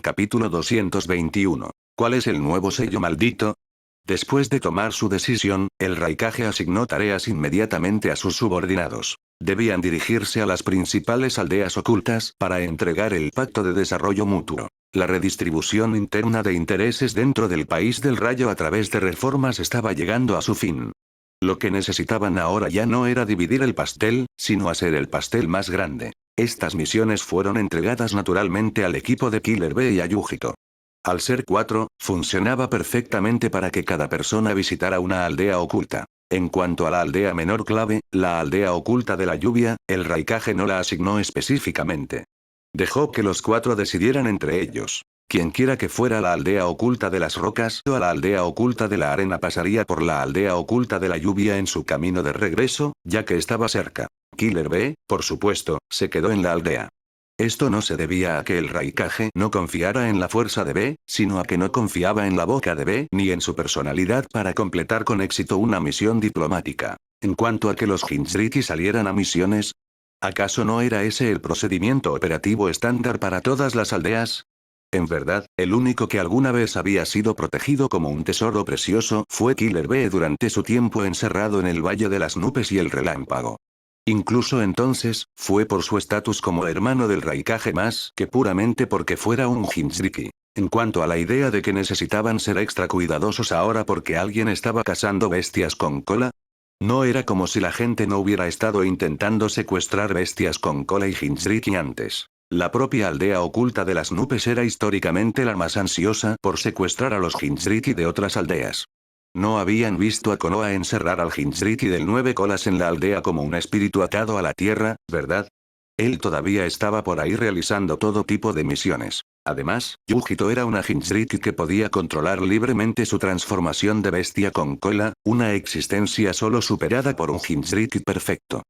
Capítulo 221. ¿Cuál es el nuevo sello maldito? Después de tomar su decisión, el Raikage asignó tareas inmediatamente a sus subordinados. Debían dirigirse a las principales aldeas ocultas para entregar el pacto de desarrollo mutuo. La redistribución interna de intereses dentro del país del rayo a través de reformas estaba llegando a su fin. Lo que necesitaban ahora ya no era dividir el pastel, sino hacer el pastel más grande. Estas misiones fueron entregadas naturalmente al equipo de Killer Bee y a Yujito. Al ser 4, funcionaba perfectamente para que cada persona visitara una aldea oculta. En cuanto a la aldea menor clave, la aldea oculta de la lluvia, el Raikage no la asignó específicamente. Dejó que los 4 decidieran entre ellos. Quienquiera que fuera la aldea oculta de las rocas o a la aldea oculta de la arena pasaría por la aldea oculta de la lluvia en su camino de regreso, ya que estaba cerca. Killer Bee, por supuesto, se quedó en la aldea. Esto no se debía a que el Raikage no confiara en la fuerza de Bee, sino a que no confiaba en la boca de Bee ni en su personalidad para completar con éxito una misión diplomática. En cuanto a que los Jinchuriki salieran a misiones, ¿acaso no era ese el procedimiento operativo estándar para todas las aldeas? En verdad, el único que alguna vez había sido protegido como un tesoro precioso fue Killer Bee durante su tiempo encerrado en el Valle de las Nubes y el Relámpago. Incluso entonces, fue por su estatus como hermano del Raikage más que puramente porque fuera un Jinchuriki. En cuanto a la idea de que necesitaban ser extra cuidadosos ahora porque alguien estaba cazando bestias con cola, no era como si la gente no hubiera estado intentando secuestrar bestias con cola y Jinchuriki antes. La propia aldea oculta de las nubes era históricamente la más ansiosa por secuestrar a los Jinchuriki de otras aldeas. No habían visto a Konoha encerrar al Jinchuriki del 9 colas en la aldea como un espíritu atado a la tierra, ¿verdad? Él todavía estaba por ahí realizando todo tipo de misiones. Además, Yujito era una Jinchuriki que podía controlar libremente su transformación de bestia con cola, una existencia solo superada por un Jinchuriki perfecto.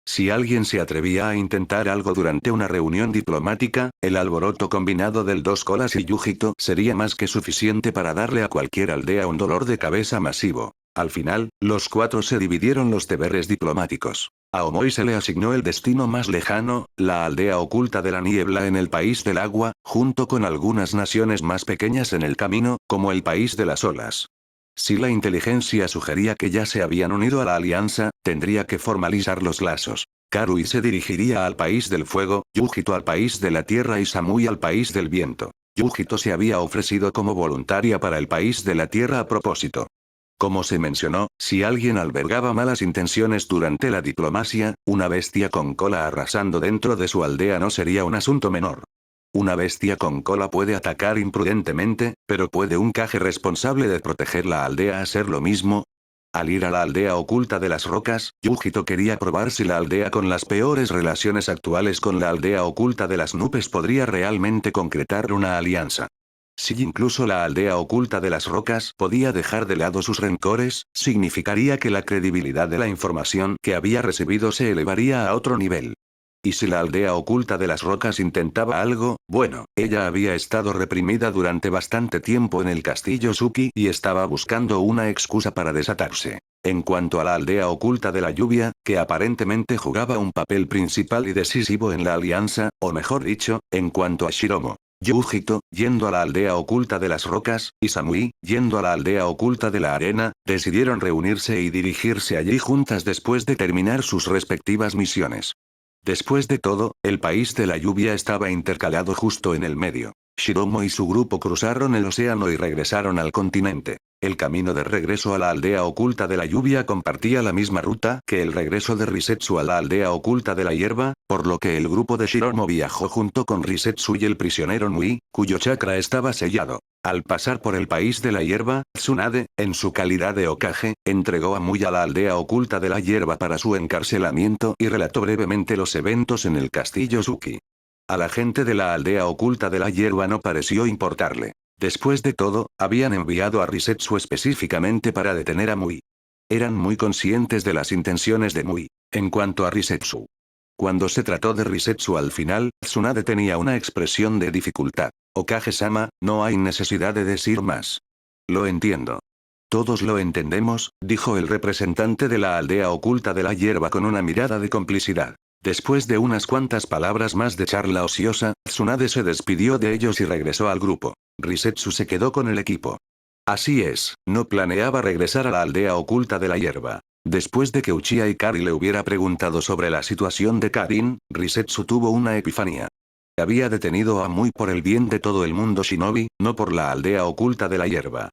Si alguien se atrevía a intentar algo durante una reunión diplomática, el alboroto combinado del 2 colas y Yujito sería más que suficiente para darle a cualquier aldea un dolor de cabeza masivo. Al final, los 4 se dividieron los deberes diplomáticos. A Omoi se le asignó el destino más lejano, la aldea oculta de la niebla en el país del agua, junto con algunas naciones más pequeñas en el camino, como el país de las olas. Si la inteligencia sugería que ya se habían unido a la alianza, tendría que formalizar los lazos. Karui se dirigiría al país del fuego, Yujito al país de la tierra y Samui al país del viento. Yujito se había ofrecido como voluntaria para el país de la tierra a propósito. Como se mencionó, si alguien albergaba malas intenciones durante la diplomacia, una bestia con cola arrasando dentro de su aldea no sería un asunto menor. Una bestia con cola puede atacar imprudentemente, pero ¿puede un Kage responsable de proteger la aldea hacer lo mismo? Al ir a la aldea oculta de las rocas, Yujito quería probar si la aldea con las peores relaciones actuales con la aldea oculta de las nubes podría realmente concretar una alianza. Si incluso la aldea oculta de las rocas podía dejar de lado sus rencores, significaría que la credibilidad de la información que había recibido se elevaría a otro nivel. Y si la aldea oculta de las rocas intentaba algo, bueno, ella había estado reprimida durante bastante tiempo en el castillo Suki y estaba buscando una excusa para desatarse. En cuanto a la aldea oculta de la lluvia, que aparentemente jugaba un papel principal y decisivo en la alianza, o mejor dicho, en cuanto a Shiromo, Yujito, yendo a la aldea oculta de las rocas, y Samui, yendo a la aldea oculta de la arena, decidieron reunirse y dirigirse allí juntas después de terminar sus respectivas misiones. Después de todo, el país de la lluvia estaba intercalado justo en el medio. Shiromo y su grupo cruzaron el océano y regresaron al continente. El camino de regreso a la aldea oculta de la lluvia compartía la misma ruta que el regreso de Risetsu a la aldea oculta de la hierba, por lo que el grupo de Shiromo viajó junto con Risetsu y el prisionero Nui, cuyo chakra estaba sellado. Al pasar por el país de la hierba, Tsunade, en su calidad de Hokage, entregó a Mui a la aldea oculta de la hierba para su encarcelamiento y relató brevemente los eventos en el castillo Suki. A la gente de la aldea oculta de la hierba no pareció importarle. Después de todo, habían enviado a Risetsu específicamente para detener a Mui. Eran muy conscientes de las intenciones de Mui. En cuanto a Risetsu. Cuando se trató de Risetsu al final, Tsunade tenía una expresión de dificultad. Hokage-sama, no hay necesidad de decir más. Lo entiendo. Todos lo entendemos, dijo el representante de la aldea oculta de la hierba con una mirada de complicidad. Después de unas cuantas palabras más de charla ociosa, Tsunade se despidió de ellos y regresó al grupo. Risetsu se quedó con el equipo. Así es, no planeaba regresar a la aldea oculta de la hierba. Después de que Uchiha Ikari le hubiera preguntado sobre la situación de Karin, Risetsu tuvo una epifanía. Había detenido a Mui por el bien de todo el mundo shinobi, no por la aldea oculta de la hierba.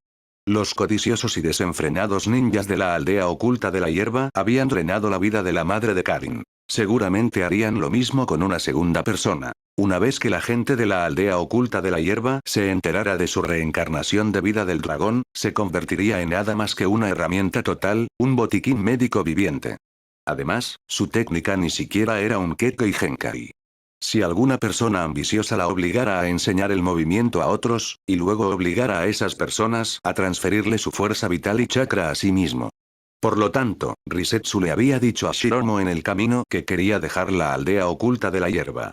Los codiciosos y desenfrenados ninjas de la aldea oculta de la hierba habían drenado la vida de la madre de Karin. Seguramente harían lo mismo con una segunda persona. Una vez que la gente de la aldea oculta de la hierba se enterara de su reencarnación de vida del dragón, se convertiría en nada más que una herramienta total, un botiquín médico viviente. Además, su técnica ni siquiera era un Kekkei Genkai. Si alguna persona ambiciosa la obligara a enseñar el movimiento a otros, y luego obligara a esas personas a transferirle su fuerza vital y chakra a sí mismo. Por lo tanto, Risetsu le había dicho a Shiromo en el camino que quería dejar la aldea oculta de la hierba.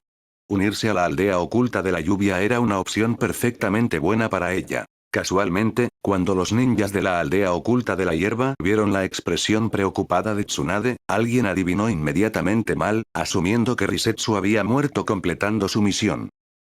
Unirse a la aldea oculta de la lluvia era una opción perfectamente buena para ella. Casualmente, cuando los ninjas de la aldea oculta de la hierba vieron la expresión preocupada de Tsunade, alguien adivinó inmediatamente mal, asumiendo que Risetsu había muerto completando su misión.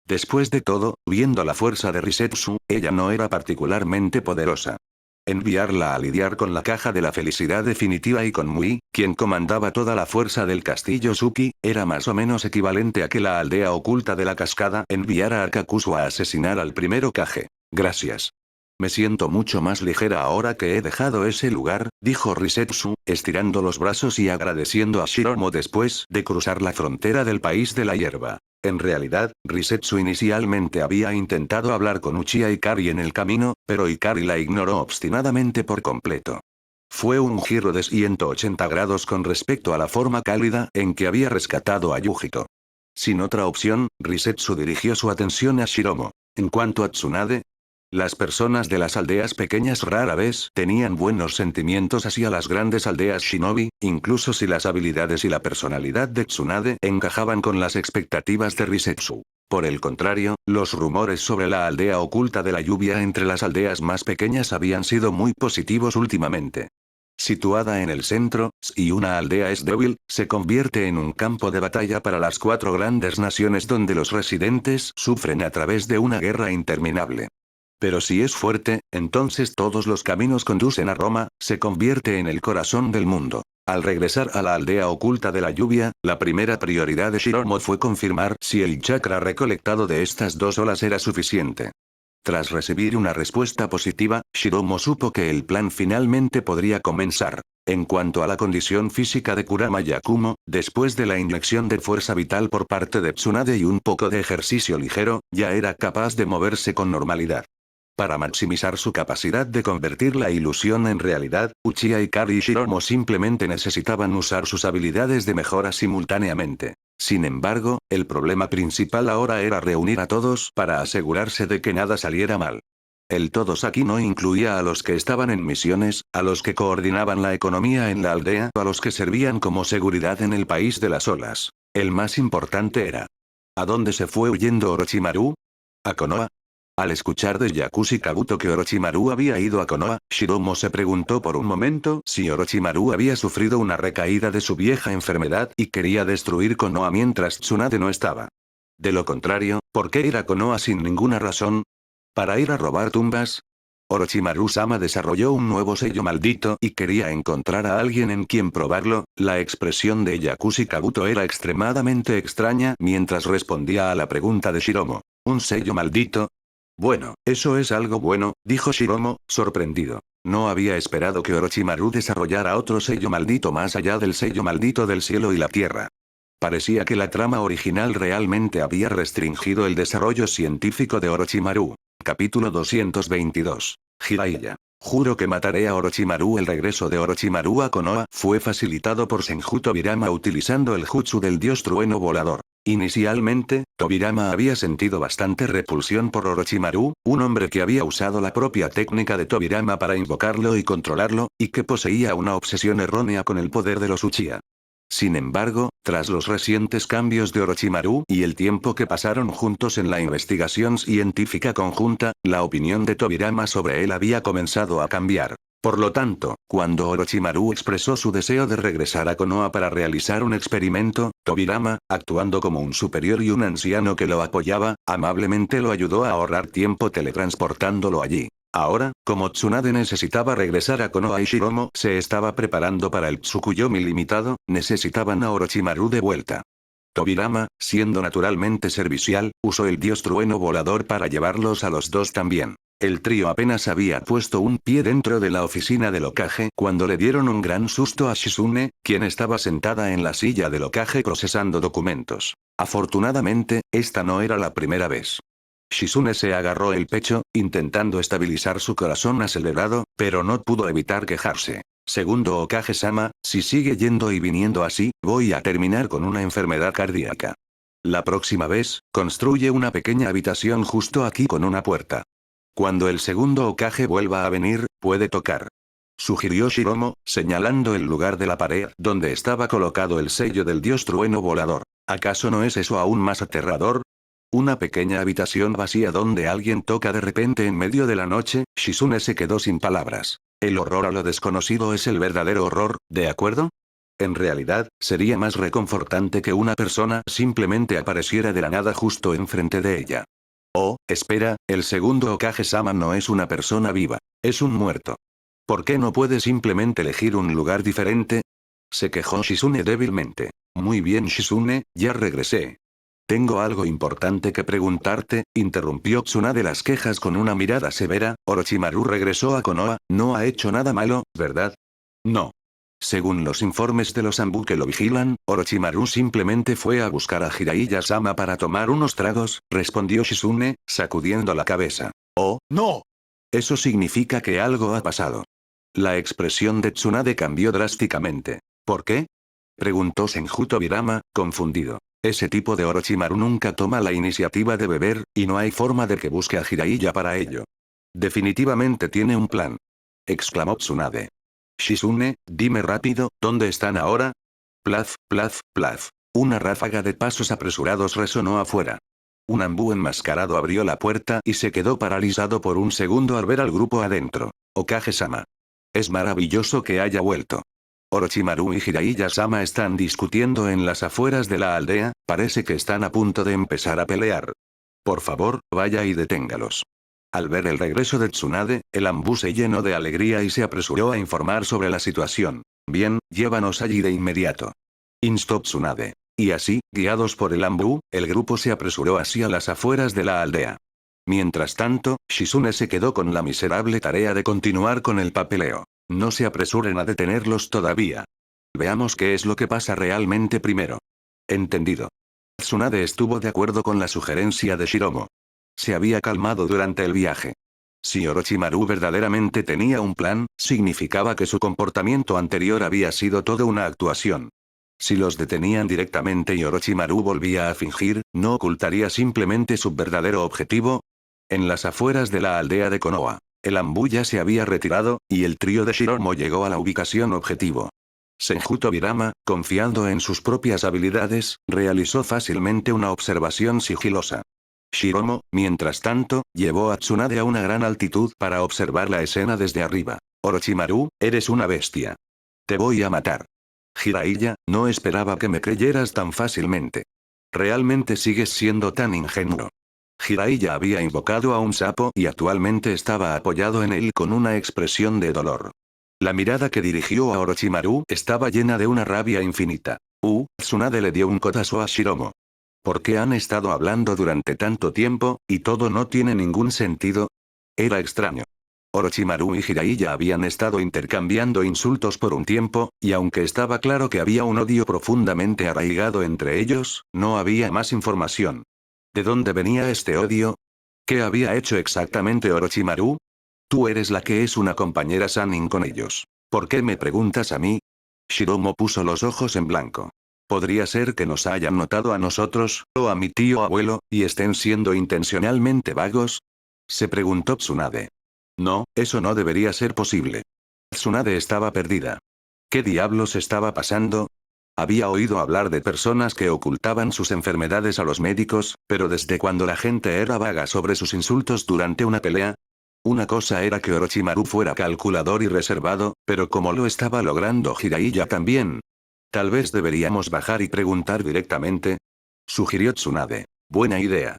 Después de todo, viendo la fuerza de Risetsu, ella no era particularmente poderosa. Enviarla a lidiar con la caja de la felicidad definitiva y con Mui, quien comandaba toda la fuerza del castillo Suki, era más o menos equivalente a que la aldea oculta de la cascada enviara a Kakuzu a asesinar al primer Hokage. Gracias. Me siento mucho más ligera ahora que he dejado ese lugar, dijo Risetsu, estirando los brazos y agradeciendo a Shiromo después de cruzar la frontera del país de la hierba. En realidad, Risetsu inicialmente había intentado hablar con Uchiha Ikari en el camino, pero Ikari la ignoró obstinadamente por completo. Fue un giro de 180 grados con respecto a la forma cálida en que había rescatado a Yujito. Sin otra opción, Risetsu dirigió su atención a Shiromo. En cuanto a Tsunade, las personas de las aldeas pequeñas rara vez tenían buenos sentimientos hacia las grandes aldeas shinobi, incluso si las habilidades y la personalidad de Tsunade encajaban con las expectativas de Risetsu. Por el contrario, los rumores sobre la aldea oculta de la lluvia entre las aldeas más pequeñas habían sido muy positivos últimamente. Situada en el centro, si una aldea es débil, se convierte en un campo de batalla para las 4 grandes naciones donde los residentes sufren a través de una guerra interminable. Pero si es fuerte, entonces todos los caminos conducen a Roma, se convierte en el corazón del mundo. Al regresar a la aldea oculta de la lluvia, la primera prioridad de Shiromo fue confirmar si el chakra recolectado de estas 2 olas era suficiente. Tras recibir una respuesta positiva, Shiromo supo que el plan finalmente podría comenzar. En cuanto a la condición física de Kurama Yakumo, después de la inyección de fuerza vital por parte de Tsunade y un poco de ejercicio ligero, ya era capaz de moverse con normalidad. Para maximizar su capacidad de convertir la ilusión en realidad, Uchiha Ikari y Shiromo simplemente necesitaban usar sus habilidades de mejora simultáneamente. Sin embargo, el problema principal ahora era reunir a todos para asegurarse de que nada saliera mal. El todos aquí no incluía a los que estaban en misiones, a los que coordinaban la economía en la aldea o a los que servían como seguridad en el país de las olas. El más importante era: ¿a dónde se fue huyendo Orochimaru? ¿A Konoha? Al escuchar de Yakushi Kabuto que Orochimaru había ido a Konoha, Shiromo se preguntó por un momento si Orochimaru había sufrido una recaída de su vieja enfermedad y quería destruir Konoha mientras Tsunade no estaba. De lo contrario, ¿por qué ir a Konoha sin ninguna razón? ¿Para ir a robar tumbas? Orochimaru-sama desarrolló un nuevo sello maldito y quería encontrar a alguien en quien probarlo. La expresión de Yakushi Kabuto era extremadamente extraña mientras respondía a la pregunta de Shiromo. ¿Un sello maldito? Bueno, eso es algo bueno, dijo Shiromo, sorprendido. No había esperado que Orochimaru desarrollara otro sello maldito más allá del sello maldito del cielo y la tierra. Parecía que la trama original realmente había restringido el desarrollo científico de Orochimaru. Capítulo 222. Jiraiya. Juro que mataré a Orochimaru. El regreso de Orochimaru a Konoha fue facilitado por Senju Tobirama utilizando el jutsu del dios trueno volador. Inicialmente, Tobirama había sentido bastante repulsión por Orochimaru, un hombre que había usado la propia técnica de Tobirama para invocarlo y controlarlo, y que poseía una obsesión errónea con el poder de los Uchiha. Sin embargo, tras los recientes cambios de Orochimaru y el tiempo que pasaron juntos en la investigación científica conjunta, la opinión de Tobirama sobre él había comenzado a cambiar. Por lo tanto, cuando Orochimaru expresó su deseo de regresar a Konoha para realizar un experimento, Tobirama, actuando como un superior y un anciano que lo apoyaba, amablemente lo ayudó a ahorrar tiempo teletransportándolo allí. Ahora, como Tsunade necesitaba regresar a Konoha y Shiromo se estaba preparando para el Tsukuyomi limitado, necesitaban a Orochimaru de vuelta. Tobirama, siendo naturalmente servicial, usó el dios trueno volador para llevarlos a los dos también. El trío apenas había puesto un pie dentro de la oficina del Hokage cuando le dieron un gran susto a Shizune, quien estaba sentada en la silla del Hokage procesando documentos. Afortunadamente, esta no era la primera vez. Shizune se agarró el pecho, intentando estabilizar su corazón acelerado, pero no pudo evitar quejarse. Segundo Hokage-sama, si sigue yendo y viniendo así, voy a terminar con una enfermedad cardíaca. La próxima vez, construye una pequeña habitación justo aquí con una puerta. Cuando el segundo Hokage vuelva a venir, puede tocar. Sugirió Shiromo, señalando el lugar de la pared donde estaba colocado el sello del dios trueno volador. ¿Acaso no es eso aún más aterrador? Una pequeña habitación vacía donde alguien toca de repente en medio de la noche. Shizune se quedó sin palabras. El horror a lo desconocido es el verdadero horror, ¿de acuerdo? En realidad, sería más reconfortante que una persona simplemente apareciera de la nada justo enfrente de ella. Oh, espera, el segundo Hokage-sama no es una persona viva, es un muerto. ¿Por qué no puede simplemente elegir un lugar diferente? Se quejó Shizune débilmente. Muy bien Shizune, ya regresé. Tengo algo importante que preguntarte, interrumpió Tsunade las quejas con una mirada severa. Orochimaru regresó a Konoha, no ha hecho nada malo, ¿verdad? No. Según los informes de los Anbu que lo vigilan, Orochimaru simplemente fue a buscar a Jiraiya-sama para tomar unos tragos, respondió Shizune, sacudiendo la cabeza. Oh, no. Eso significa que algo ha pasado. La expresión de Tsunade cambió drásticamente. ¿Por qué? Preguntó Senju Tobirama, confundido. Ese tipo de Orochimaru nunca toma la iniciativa de beber, y no hay forma de que busque a Jiraiya para ello. Definitivamente tiene un plan. Exclamó Tsunade. Shizune, dime rápido, ¿dónde están ahora? Plaz, plaz, plaz. Una ráfaga de pasos apresurados resonó afuera. Un Anbu enmascarado abrió la puerta y se quedó paralizado por un segundo al ver al grupo adentro. Hokage-sama. Es maravilloso que haya vuelto. Orochimaru y Jiraiya-sama están discutiendo en las afueras de la aldea, parece que están a punto de empezar a pelear. Por favor, vaya y deténgalos. Al ver el regreso de Tsunade, el Anbu se llenó de alegría y se apresuró a informar sobre la situación. Bien, llévanos allí de inmediato. Instó Tsunade. Y así, guiados por el Anbu, el grupo se apresuró hacia las afueras de la aldea. Mientras tanto, Shizune se quedó con la miserable tarea de continuar con el papeleo. No se apresuren a detenerlos todavía. Veamos qué es lo que pasa realmente primero. Entendido. Tsunade estuvo de acuerdo con la sugerencia de Shiromo. Se había calmado durante el viaje. Si Orochimaru verdaderamente tenía un plan, significaba que su comportamiento anterior había sido toda una actuación. Si los detenían directamente y Orochimaru volvía a fingir, ¿no ocultaría simplemente su verdadero objetivo? En las afueras de la aldea de Konoha, el Anbu ya se había retirado, y el trío de Shiromo llegó a la ubicación objetivo. Senju Tobirama, confiando en sus propias habilidades, realizó fácilmente una observación sigilosa. Shiromo, mientras tanto, llevó a Tsunade a una gran altitud para observar la escena desde arriba. Orochimaru, eres una bestia. Te voy a matar. Jiraiya, no esperaba que me creyeras tan fácilmente. Realmente sigues siendo tan ingenuo. Jiraiya había invocado a un sapo y actualmente estaba apoyado en él con una expresión de dolor. La mirada que dirigió a Orochimaru estaba llena de una rabia infinita. Tsunade le dio un codazo a Shiromo. ¿Por qué han estado hablando durante tanto tiempo, y todo no tiene ningún sentido? Era extraño. Orochimaru y Jiraiya habían estado intercambiando insultos por un tiempo, y aunque estaba claro que había un odio profundamente arraigado entre ellos, no había más información. ¿De dónde venía este odio? ¿Qué había hecho exactamente Orochimaru? Tú eres la que es una compañera Sannin con ellos. ¿Por qué me preguntas a mí? Shiromo puso los ojos en blanco. ¿Podría ser que nos hayan notado a nosotros, o a mi tío abuelo, y estén siendo intencionalmente vagos? Se preguntó Tsunade. No, eso no debería ser posible. Tsunade estaba perdida. ¿Qué diablos estaba pasando? Había oído hablar de personas que ocultaban sus enfermedades a los médicos, pero ¿desde cuando la gente era vaga sobre sus insultos durante una pelea? Una cosa era que Orochimaru fuera calculador y reservado, pero como lo estaba logrando Jiraiya también. Tal vez deberíamos bajar y preguntar directamente. Sugirió Tsunade. Buena idea.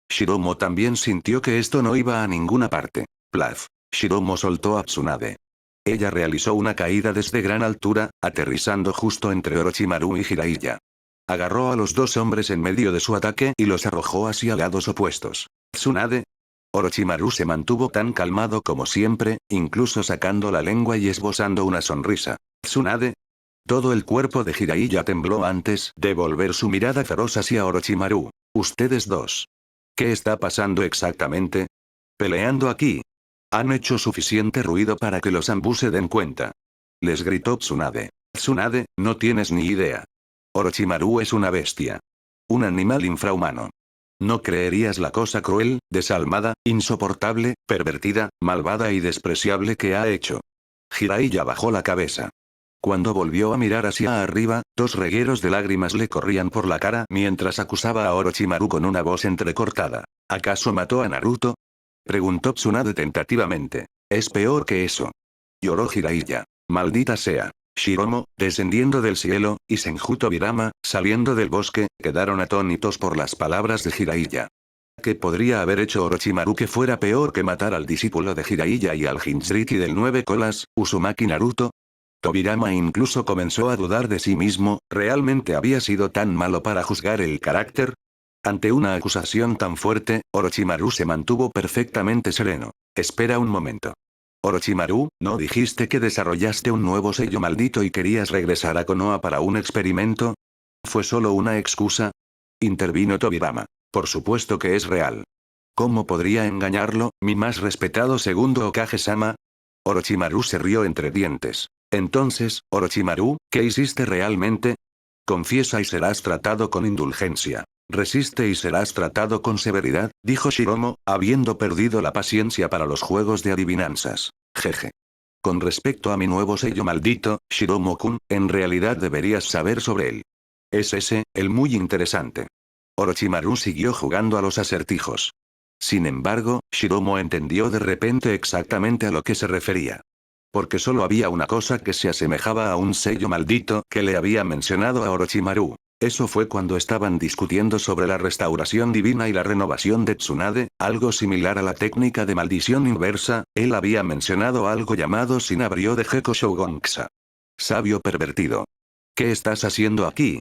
Shiromo también sintió que esto no iba a ninguna parte. Plaf. Shiromo soltó a Tsunade. Ella realizó una caída desde gran altura, aterrizando justo entre Orochimaru y Jiraiya. Agarró a los dos hombres en medio de su ataque y los arrojó hacia lados opuestos. Tsunade. Orochimaru se mantuvo tan calmado como siempre, incluso sacando la lengua y esbozando una sonrisa. Tsunade. Todo el cuerpo de Jiraiya tembló antes de volver su mirada feroz hacia Orochimaru. Ustedes dos. ¿Qué está pasando exactamente? Peleando aquí. Han hecho suficiente ruido para que los Anbu se den cuenta. Les gritó Tsunade. Tsunade, no tienes ni idea. Orochimaru es una bestia. Un animal infrahumano. No creerías la cosa cruel, desalmada, insoportable, pervertida, malvada y despreciable que ha hecho. Jiraiya bajó la cabeza. Cuando volvió a mirar hacia arriba, dos regueros de lágrimas le corrían por la cara mientras acusaba a Orochimaru con una voz entrecortada. ¿Acaso mató a Naruto? Preguntó Tsunade tentativamente. Es peor que eso. Lloró Jiraiya. Maldita sea. Shiromo, descendiendo del cielo, y Senju Tobirama, saliendo del bosque, quedaron atónitos por las palabras de Jiraiya. ¿Qué podría haber hecho Orochimaru que fuera peor que matar al discípulo de Jiraiya y al Jinchuriki del nueve colas, Uzumaki Naruto? Tobirama incluso comenzó a dudar de sí mismo, ¿realmente había sido tan malo para juzgar el carácter? Ante una acusación tan fuerte, Orochimaru se mantuvo perfectamente sereno. Espera un momento. Orochimaru, ¿no dijiste que desarrollaste un nuevo sello maldito y querías regresar a Konoha para un experimento? ¿Fue solo una excusa? Intervino Tobirama. Por supuesto que es real. ¿Cómo podría engañarlo, mi más respetado segundo Hokage-sama? Orochimaru se rió entre dientes. Entonces, Orochimaru, ¿qué hiciste realmente? Confiesa y serás tratado con indulgencia. Resiste y serás tratado con severidad, dijo Shiromo, habiendo perdido la paciencia para los juegos de adivinanzas. Jeje. Con respecto a mi nuevo sello maldito, Shiromo-kun, en realidad deberías saber sobre él. Es ese, el muy interesante. Orochimaru siguió jugando a los acertijos. Sin embargo, Shiromo entendió de repente exactamente a lo que se refería. Porque solo había una cosa que se asemejaba a un sello maldito que le había mencionado a Orochimaru. Eso fue cuando estaban discutiendo sobre la restauración divina y la renovación de Tsunade, algo similar a la técnica de maldición inversa, él había mencionado algo llamado Shinabrio de Gekko Shogunxa. Sabio pervertido. ¿Qué estás haciendo aquí?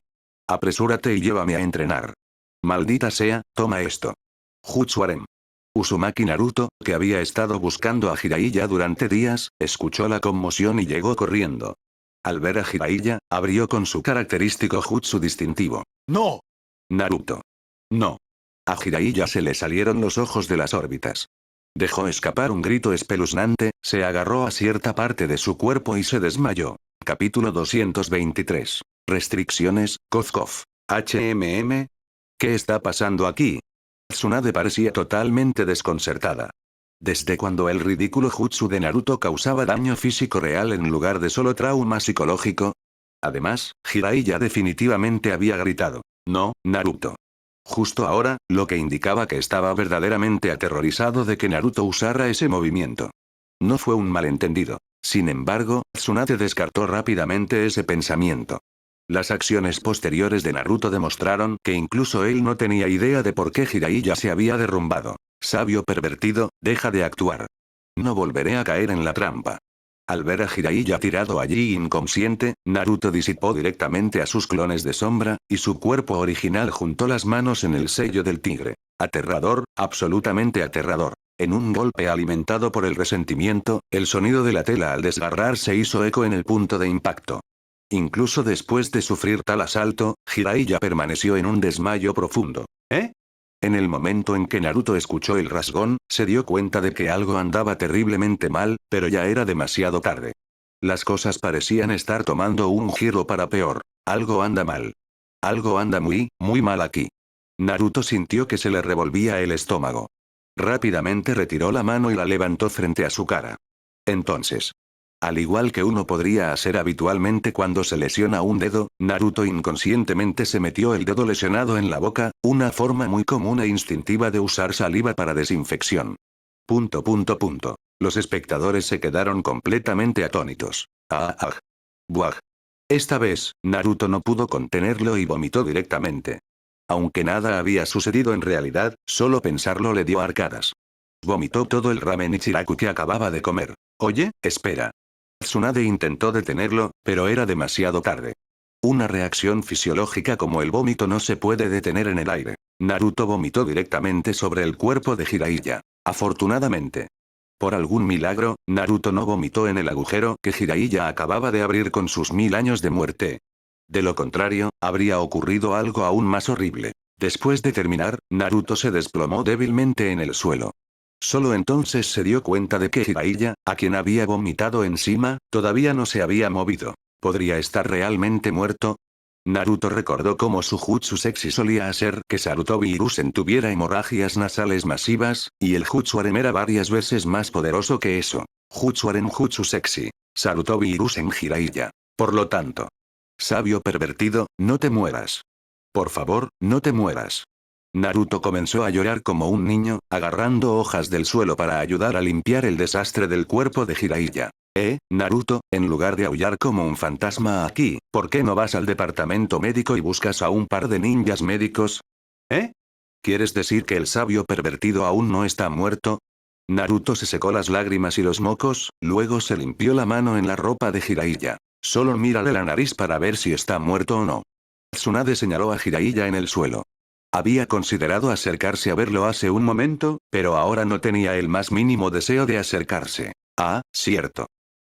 Apresúrate y llévame a entrenar. Maldita sea, toma esto. Jutsuarem. Uzumaki Naruto, que había estado buscando a Jiraiya durante días, escuchó la conmoción y llegó corriendo. Al ver a Jiraiya, abrió con su característico jutsu distintivo. ¡No! Naruto. No. A Jiraiya se le salieron los ojos de las órbitas. Dejó escapar un grito espeluznante, se agarró a cierta parte de su cuerpo y se desmayó. Capítulo 223. Restricciones, Kozkov. HMM. ¿Qué está pasando aquí? Tsunade parecía totalmente desconcertada. ¿Desde cuando el ridículo jutsu de Naruto causaba daño físico real en lugar de solo trauma psicológico? Además, Jiraiya definitivamente había gritado. No, Naruto. Justo ahora, lo que indicaba que estaba verdaderamente aterrorizado de que Naruto usara ese movimiento. No fue un malentendido. Sin embargo, Tsunade descartó rápidamente ese pensamiento. Las acciones posteriores de Naruto demostraron que incluso él no tenía idea de por qué Jiraiya se había derrumbado. Sabio pervertido, deja de actuar. No volveré a caer en la trampa. Al ver a Jiraiya tirado allí inconsciente, Naruto disipó directamente a sus clones de sombra, y su cuerpo original juntó las manos en el sello del tigre. Aterrador, absolutamente aterrador. En un golpe alimentado por el resentimiento, el sonido de la tela al desgarrarse hizo eco en el punto de impacto. Incluso después de sufrir tal asalto, Jiraiya permaneció en un desmayo profundo. ¿Eh? En el momento en que Naruto escuchó el rasgón, se dio cuenta de que algo andaba terriblemente mal, pero ya era demasiado tarde. Las cosas parecían estar tomando un giro para peor. Algo anda mal. Algo anda muy, muy mal aquí. Naruto sintió que se le revolvía el estómago. Rápidamente retiró la mano y la levantó frente a su cara. Entonces, al igual que uno podría hacer habitualmente cuando se lesiona un dedo, Naruto inconscientemente se metió el dedo lesionado en la boca, una forma muy común e instintiva de usar saliva para desinfección. Punto punto punto. Los espectadores se quedaron completamente atónitos. Ah, ah. Buah. Esta vez, Naruto no pudo contenerlo y vomitó directamente. Aunque nada había sucedido en realidad, solo pensarlo le dio arcadas. Vomitó todo el ramen Ichiraku que acababa de comer. Oye, espera. Tsunade intentó detenerlo, pero era demasiado tarde. Una reacción fisiológica como el vómito no se puede detener en el aire. Naruto vomitó directamente sobre el cuerpo de Jiraiya. Afortunadamente. Por algún milagro, Naruto no vomitó en el agujero que Jiraiya acababa de abrir con sus 1000 años de muerte. De lo contrario, habría ocurrido algo aún más horrible. Después de terminar, Naruto se desplomó débilmente en el suelo. Solo entonces se dio cuenta de que Jiraiya, a quien había vomitado encima, todavía no se había movido. ¿Podría estar realmente muerto? Naruto recordó cómo su jutsu sexy solía hacer que Sarutobi Hiruzen tuviera hemorragias nasales masivas, y el jutsu harem era varias veces más poderoso que eso. Jutsu harem jutsu sexy. Sarutobi Hiruzen Jiraiya. Por lo tanto. Sabio pervertido, no te mueras. Por favor, no te mueras. Naruto comenzó a llorar como un niño, agarrando hojas del suelo para ayudar a limpiar el desastre del cuerpo de Jiraiya. Naruto, en lugar de aullar como un fantasma aquí, ¿por qué no vas al departamento médico y buscas a un par de ninjas médicos? ¿Eh? ¿Quieres decir que el sabio pervertido aún no está muerto? Naruto se secó las lágrimas y los mocos, luego se limpió la mano en la ropa de Jiraiya. Solo mírale la nariz para ver si está muerto o no. Tsunade señaló a Jiraiya en el suelo. Había considerado acercarse a verlo hace un momento, pero ahora no tenía el más mínimo deseo de acercarse. Ah, cierto.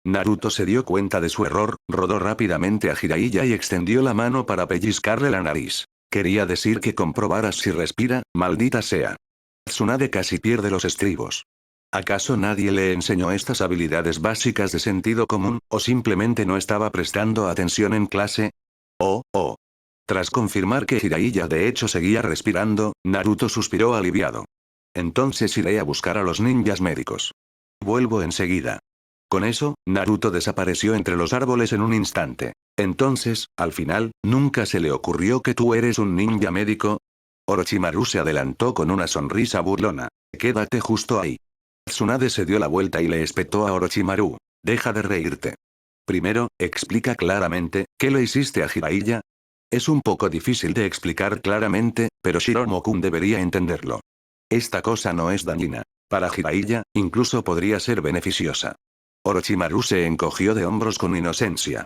Naruto se dio cuenta de su error, rodó rápidamente a Jiraiya y extendió la mano para pellizcarle la nariz. Quería decir que comprobaras si respira, maldita sea. Tsunade casi pierde los estribos. ¿Acaso nadie le enseñó estas habilidades básicas de sentido común, o simplemente no estaba prestando atención en clase? Oh. Tras confirmar que Jiraiya de hecho seguía respirando, Naruto suspiró aliviado. Entonces iré a buscar a los ninjas médicos. Vuelvo enseguida. Con eso, Naruto desapareció entre los árboles en un instante. Entonces, al final, ¿nunca se le ocurrió que tú eres un ninja médico? Orochimaru se adelantó con una sonrisa burlona. Quédate justo ahí. Tsunade se dio la vuelta y le espetó a Orochimaru. Deja de reírte. Primero, explica claramente, ¿qué le hiciste a Jiraiya? Es un poco difícil de explicar claramente, pero Shiromo-kun debería entenderlo. Esta cosa no es dañina. Para Jiraiya, incluso podría ser beneficiosa. Orochimaru se encogió de hombros con inocencia.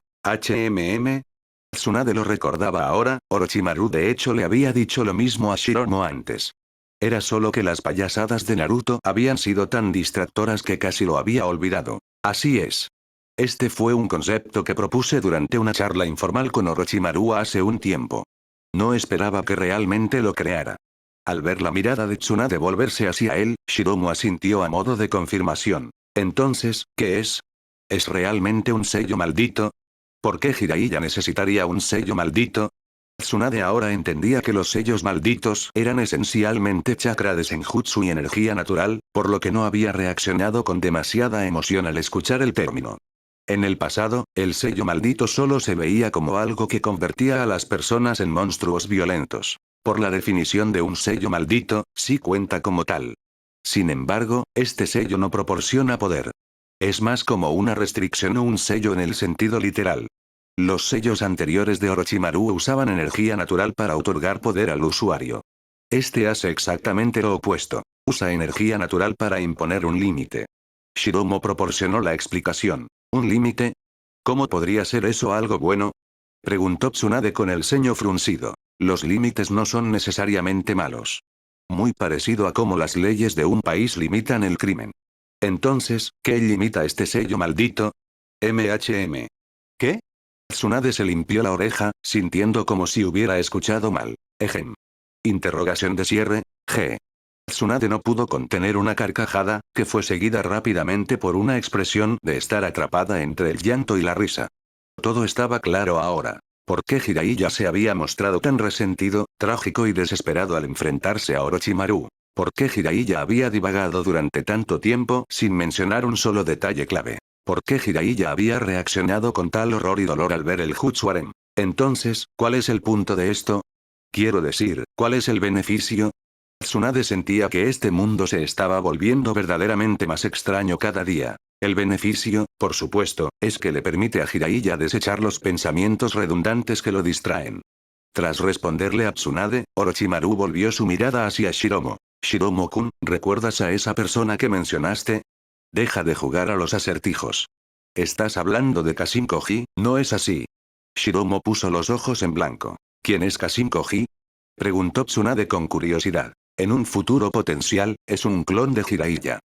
Tsunade lo recordaba ahora, Orochimaru de hecho le había dicho lo mismo a Shiromo antes. Era solo que las payasadas de Naruto habían sido tan distractoras que casi lo había olvidado. Así es. Este fue un concepto que propuse durante una charla informal con Orochimaru hace un tiempo. No esperaba que realmente lo creara. Al ver la mirada de Tsunade volverse hacia él, Shiromu asintió a modo de confirmación. Entonces, ¿qué es? ¿Es realmente un sello maldito? ¿Por qué Jiraiya necesitaría un sello maldito? Tsunade ahora entendía que los sellos malditos eran esencialmente chakra de senjutsu y energía natural, por lo que no había reaccionado con demasiada emoción al escuchar el término. En el pasado, el sello maldito solo se veía como algo que convertía a las personas en monstruos violentos. Por la definición de un sello maldito, sí cuenta como tal. Sin embargo, este sello no proporciona poder. Es más como una restricción o un sello en el sentido literal. Los sellos anteriores de Orochimaru usaban energía natural para otorgar poder al usuario. Este hace exactamente lo opuesto. Usa energía natural para imponer un límite. Shiromo proporcionó la explicación. ¿Un límite? ¿Cómo podría ser eso algo bueno? Preguntó Tsunade con el ceño fruncido. Los límites no son necesariamente malos. Muy parecido a cómo las leyes de un país limitan el crimen. Entonces, ¿qué limita este sello maldito? ¿Qué? Tsunade se limpió la oreja, sintiendo como si hubiera escuchado mal. Ejem. Interrogación de cierre, G. Tsunade no pudo contener una carcajada, que fue seguida rápidamente por una expresión de estar atrapada entre el llanto y la risa. Todo estaba claro ahora. ¿Por qué Jiraiya se había mostrado tan resentido, trágico y desesperado al enfrentarse a Orochimaru? ¿Por qué Jiraiya había divagado durante tanto tiempo sin mencionar un solo detalle clave? ¿Por qué Jiraiya había reaccionado con tal horror y dolor al ver el jutsu harem? Entonces, ¿cuál es el punto de esto? Quiero decir, ¿cuál es el beneficio? Tsunade sentía que este mundo se estaba volviendo verdaderamente más extraño cada día. El beneficio, por supuesto, es que le permite a Jiraiya desechar los pensamientos redundantes que lo distraen. Tras responderle a Tsunade, Orochimaru volvió su mirada hacia Shiromo. Shiromo-kun, ¿recuerdas a esa persona que mencionaste? Deja de jugar a los acertijos. Estás hablando de Kashin Koji, ¿no es así? Shiromo puso los ojos en blanco. ¿Quién es Kashin Koji? Preguntó Tsunade con curiosidad. En un futuro potencial, es un clon de Jiraiya.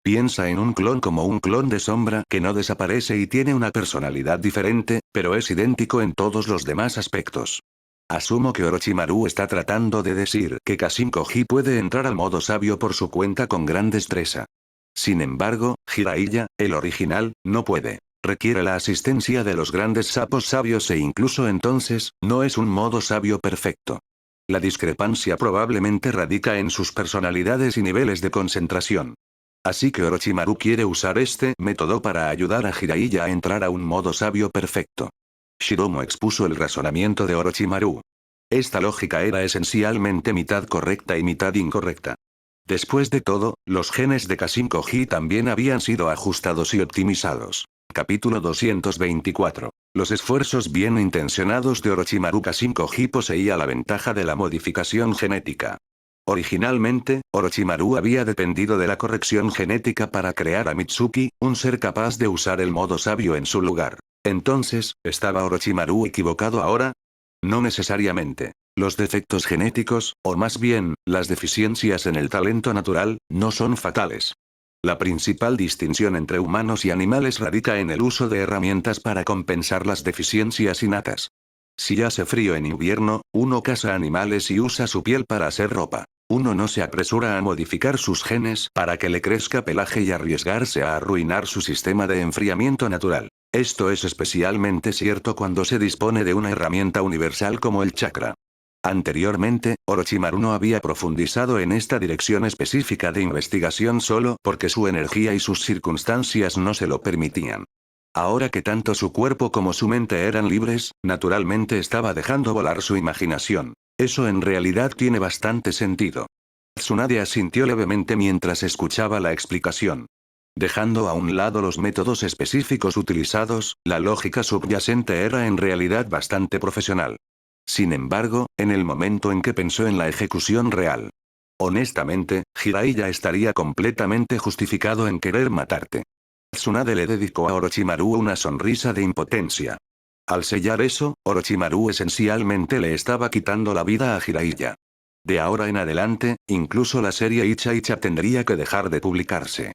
Piensa en un clon como un clon de sombra que no desaparece y tiene una personalidad diferente, pero es idéntico en todos los demás aspectos. Asumo que Orochimaru está tratando de decir que Kashin Koji puede entrar al modo sabio por su cuenta con gran destreza. Sin embargo, Jiraiya, el original, no puede. Requiere la asistencia de los grandes sapos sabios e incluso entonces, no es un modo sabio perfecto. La discrepancia probablemente radica en sus personalidades y niveles de concentración. Así que Orochimaru quiere usar este método para ayudar a Jiraiya a entrar a un modo sabio perfecto. Shiromo expuso el razonamiento de Orochimaru. Esta lógica era esencialmente mitad correcta y mitad incorrecta. Después de todo, los genes de Kashin Koji también habían sido ajustados y optimizados. Capítulo 224. Los esfuerzos bien intencionados de Orochimaru. Kashin Koji poseía la ventaja de la modificación genética. Originalmente, Orochimaru había dependido de la corrección genética para crear a Mitsuki, un ser capaz de usar el modo sabio en su lugar. Entonces, ¿estaba Orochimaru equivocado ahora? No necesariamente. Los defectos genéticos, o más bien, las deficiencias en el talento natural, no son fatales. La principal distinción entre humanos y animales radica en el uso de herramientas para compensar las deficiencias innatas. Si hace frío en invierno, uno caza animales y usa su piel para hacer ropa. Uno no se apresura a modificar sus genes para que le crezca pelaje y arriesgarse a arruinar su sistema de enfriamiento natural. Esto es especialmente cierto cuando se dispone de una herramienta universal como el chakra. Anteriormente, Orochimaru no había profundizado en esta dirección específica de investigación solo porque su energía y sus circunstancias no se lo permitían. Ahora que tanto su cuerpo como su mente eran libres, naturalmente estaba dejando volar su imaginación. Eso en realidad tiene bastante sentido. Tsunade asintió levemente mientras escuchaba la explicación. Dejando a un lado los métodos específicos utilizados, la lógica subyacente era en realidad bastante profesional. Sin embargo, en el momento en que pensó en la ejecución real. Honestamente, Jiraiya estaría completamente justificado en querer matarte. Tsunade le dedicó a Orochimaru una sonrisa de impotencia. Al sellar eso, Orochimaru esencialmente le estaba quitando la vida a Jiraiya. De ahora en adelante, incluso la serie Icha Icha tendría que dejar de publicarse.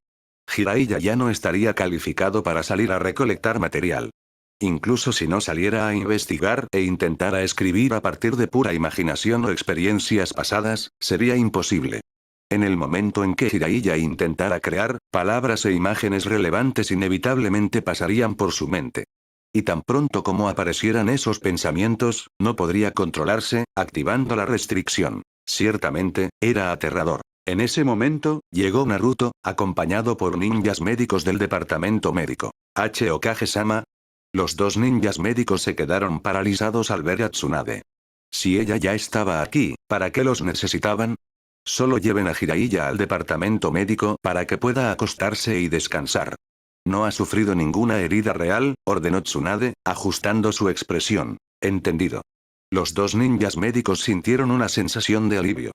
Jiraiya ya no estaría calificado para salir a recolectar material. Incluso si no saliera a investigar e intentara escribir a partir de pura imaginación o experiencias pasadas, sería imposible. En el momento en que Jiraiya intentara crear, palabras e imágenes relevantes inevitablemente pasarían por su mente. Y tan pronto como aparecieran esos pensamientos, no podría controlarse, activando la restricción. Ciertamente, era aterrador. En ese momento, llegó Naruto, acompañado por ninjas médicos del departamento médico. Hokage-sama. Los dos ninjas médicos se quedaron paralizados al ver a Tsunade. Si ella ya estaba aquí, ¿para qué los necesitaban? Solo lleven a Jiraiya al departamento médico para que pueda acostarse y descansar. No ha sufrido ninguna herida real, ordenó Tsunade, ajustando su expresión. Entendido. Los dos ninjas médicos sintieron una sensación de alivio.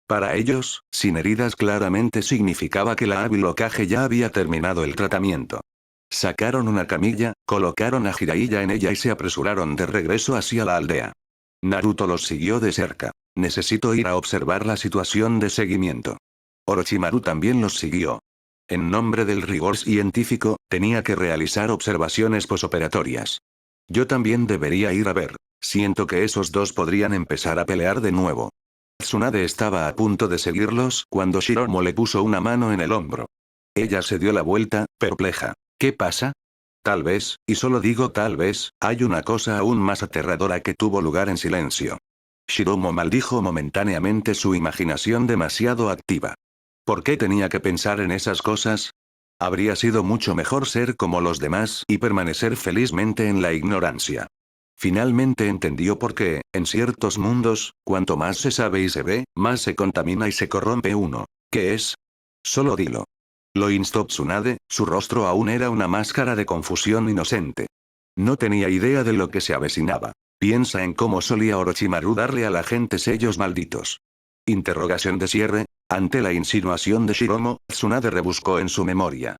Para ellos, sin heridas claramente significaba que la hábil Hokage ya había terminado el tratamiento. Sacaron una camilla, colocaron a Jiraiya en ella y se apresuraron de regreso hacia la aldea. Naruto los siguió de cerca. Necesito ir a observar la situación de seguimiento. Orochimaru también los siguió. En nombre del rigor científico, tenía que realizar observaciones posoperatorias. Yo también debería ir a ver. Siento que esos dos podrían empezar a pelear de nuevo. Tsunade estaba a punto de seguirlos cuando Shiromo le puso una mano en el hombro. Ella se dio la vuelta, perpleja. ¿Qué pasa? Tal vez, y solo digo tal vez, hay una cosa aún más aterradora que tuvo lugar en silencio. Shiromo maldijo momentáneamente su imaginación demasiado activa. ¿Por qué tenía que pensar en esas cosas? Habría sido mucho mejor ser como los demás y permanecer felizmente en la ignorancia. Finalmente entendió por qué, en ciertos mundos, cuanto más se sabe y se ve, más se contamina y se corrompe uno. ¿Qué es? Solo dilo. Lo instó Tsunade, su rostro aún era una máscara de confusión inocente. No tenía idea de lo que se avecinaba. Piensa en cómo solía Orochimaru darle a la gente sellos malditos. Interrogación de cierre. Ante la insinuación de Shiromo, Tsunade rebuscó en su memoria.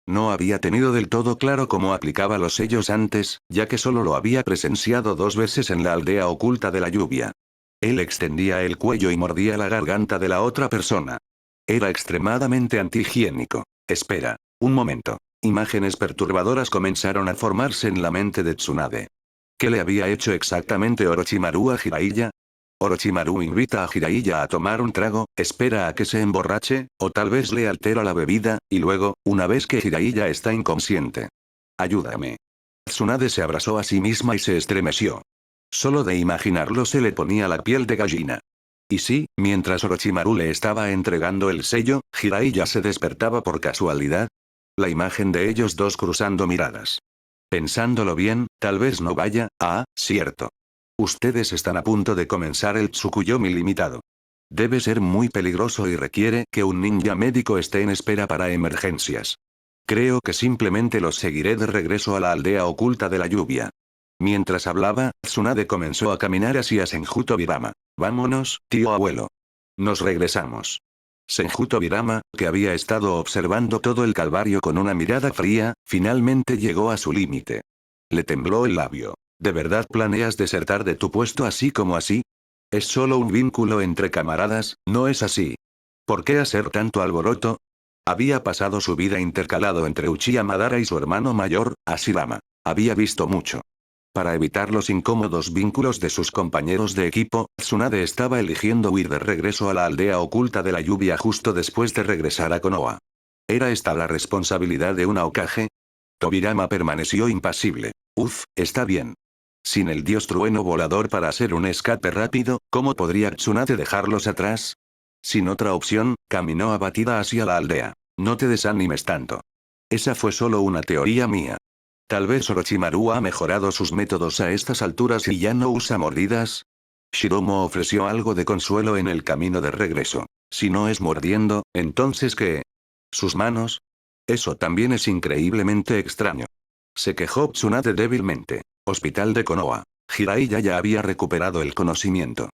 No había tenido del todo claro cómo aplicaba los sellos antes, ya que solo lo había presenciado 2 veces en la aldea oculta de la lluvia. Él extendía el cuello y mordía la garganta de la otra persona. Era extremadamente antihigiénico. Espera, un momento. Imágenes perturbadoras comenzaron a formarse en la mente de Tsunade. ¿Qué le había hecho exactamente Orochimaru a Jiraiya? Orochimaru invita a Jiraiya a tomar un trago, espera a que se emborrache, o tal vez le altera la bebida, y luego, una vez que Jiraiya está inconsciente. Ayúdame. Tsunade se abrazó a sí misma y se estremeció. Solo de imaginarlo se le ponía la piel de gallina. Y sí, mientras Orochimaru le estaba entregando el sello, Jiraiya se despertaba por casualidad. La imagen de ellos dos cruzando miradas. Pensándolo bien, tal vez no vaya, cierto. Ustedes están a punto de comenzar el Tsukuyomi limitado. Debe ser muy peligroso y requiere que un ninja médico esté en espera para emergencias. Creo que simplemente los seguiré de regreso a la aldea oculta de la lluvia. Mientras hablaba, Tsunade comenzó a caminar hacia Senju Tobirama. Vámonos, tío abuelo. Nos regresamos. Senju Tobirama, que había estado observando todo el calvario con una mirada fría, finalmente llegó a su límite. Le tembló el labio. ¿De verdad planeas desertar de tu puesto así como así? Es solo un vínculo entre camaradas, ¿no es así? ¿Por qué hacer tanto alboroto? Había pasado su vida intercalado entre Uchiha Madara y su hermano mayor, Hashirama. Había visto mucho. Para evitar los incómodos vínculos de sus compañeros de equipo, Tsunade estaba eligiendo huir de regreso a la aldea oculta de la lluvia justo después de regresar a Konoha. ¿Era esta la responsabilidad de una Hokage? Tobirama permaneció impasible. Está bien. Sin el dios trueno volador para hacer un escape rápido, ¿cómo podría Tsunade dejarlos atrás? Sin otra opción, caminó abatida hacia la aldea. No te desanimes tanto. Esa fue solo una teoría mía. Tal vez Orochimaru ha mejorado sus métodos a estas alturas y ya no usa mordidas. Shiromo ofreció algo de consuelo en el camino de regreso. Si no es mordiendo, ¿entonces qué? ¿Sus manos? Eso también es increíblemente extraño. Se quejó Tsunade débilmente. Hospital de Konoha. Jiraiya ya había recuperado el conocimiento.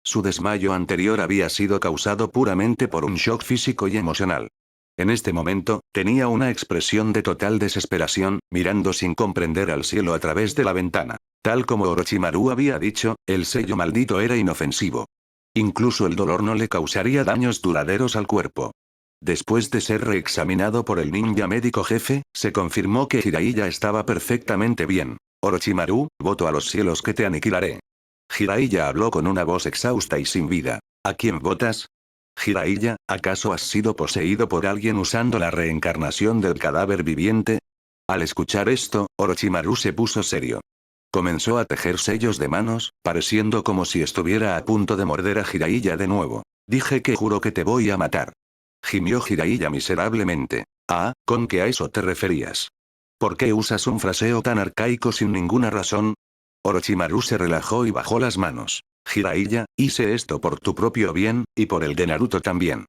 Su desmayo anterior había sido causado puramente por un shock físico y emocional. En este momento, tenía una expresión de total desesperación, mirando sin comprender al cielo a través de la ventana. Tal como Orochimaru había dicho, el sello maldito era inofensivo. Incluso el dolor no le causaría daños duraderos al cuerpo. Después de ser reexaminado por el ninja médico jefe, se confirmó que Jiraiya estaba perfectamente bien. Orochimaru, voto a los cielos que te aniquilaré. Jiraiya habló con una voz exhausta y sin vida. ¿A quién votas? Jiraiya, ¿acaso has sido poseído por alguien usando la reencarnación del cadáver viviente? Al escuchar esto, Orochimaru se puso serio. Comenzó a tejer sellos de manos, pareciendo como si estuviera a punto de morder a Jiraiya de nuevo. Dije que juro que te voy a matar. Gimió Jiraiya miserablemente. ¿Con qué a eso te referías? ¿Por qué usas un fraseo tan arcaico sin ninguna razón? Orochimaru se relajó y bajó las manos. Jiraiya, hice esto por tu propio bien, y por el de Naruto también.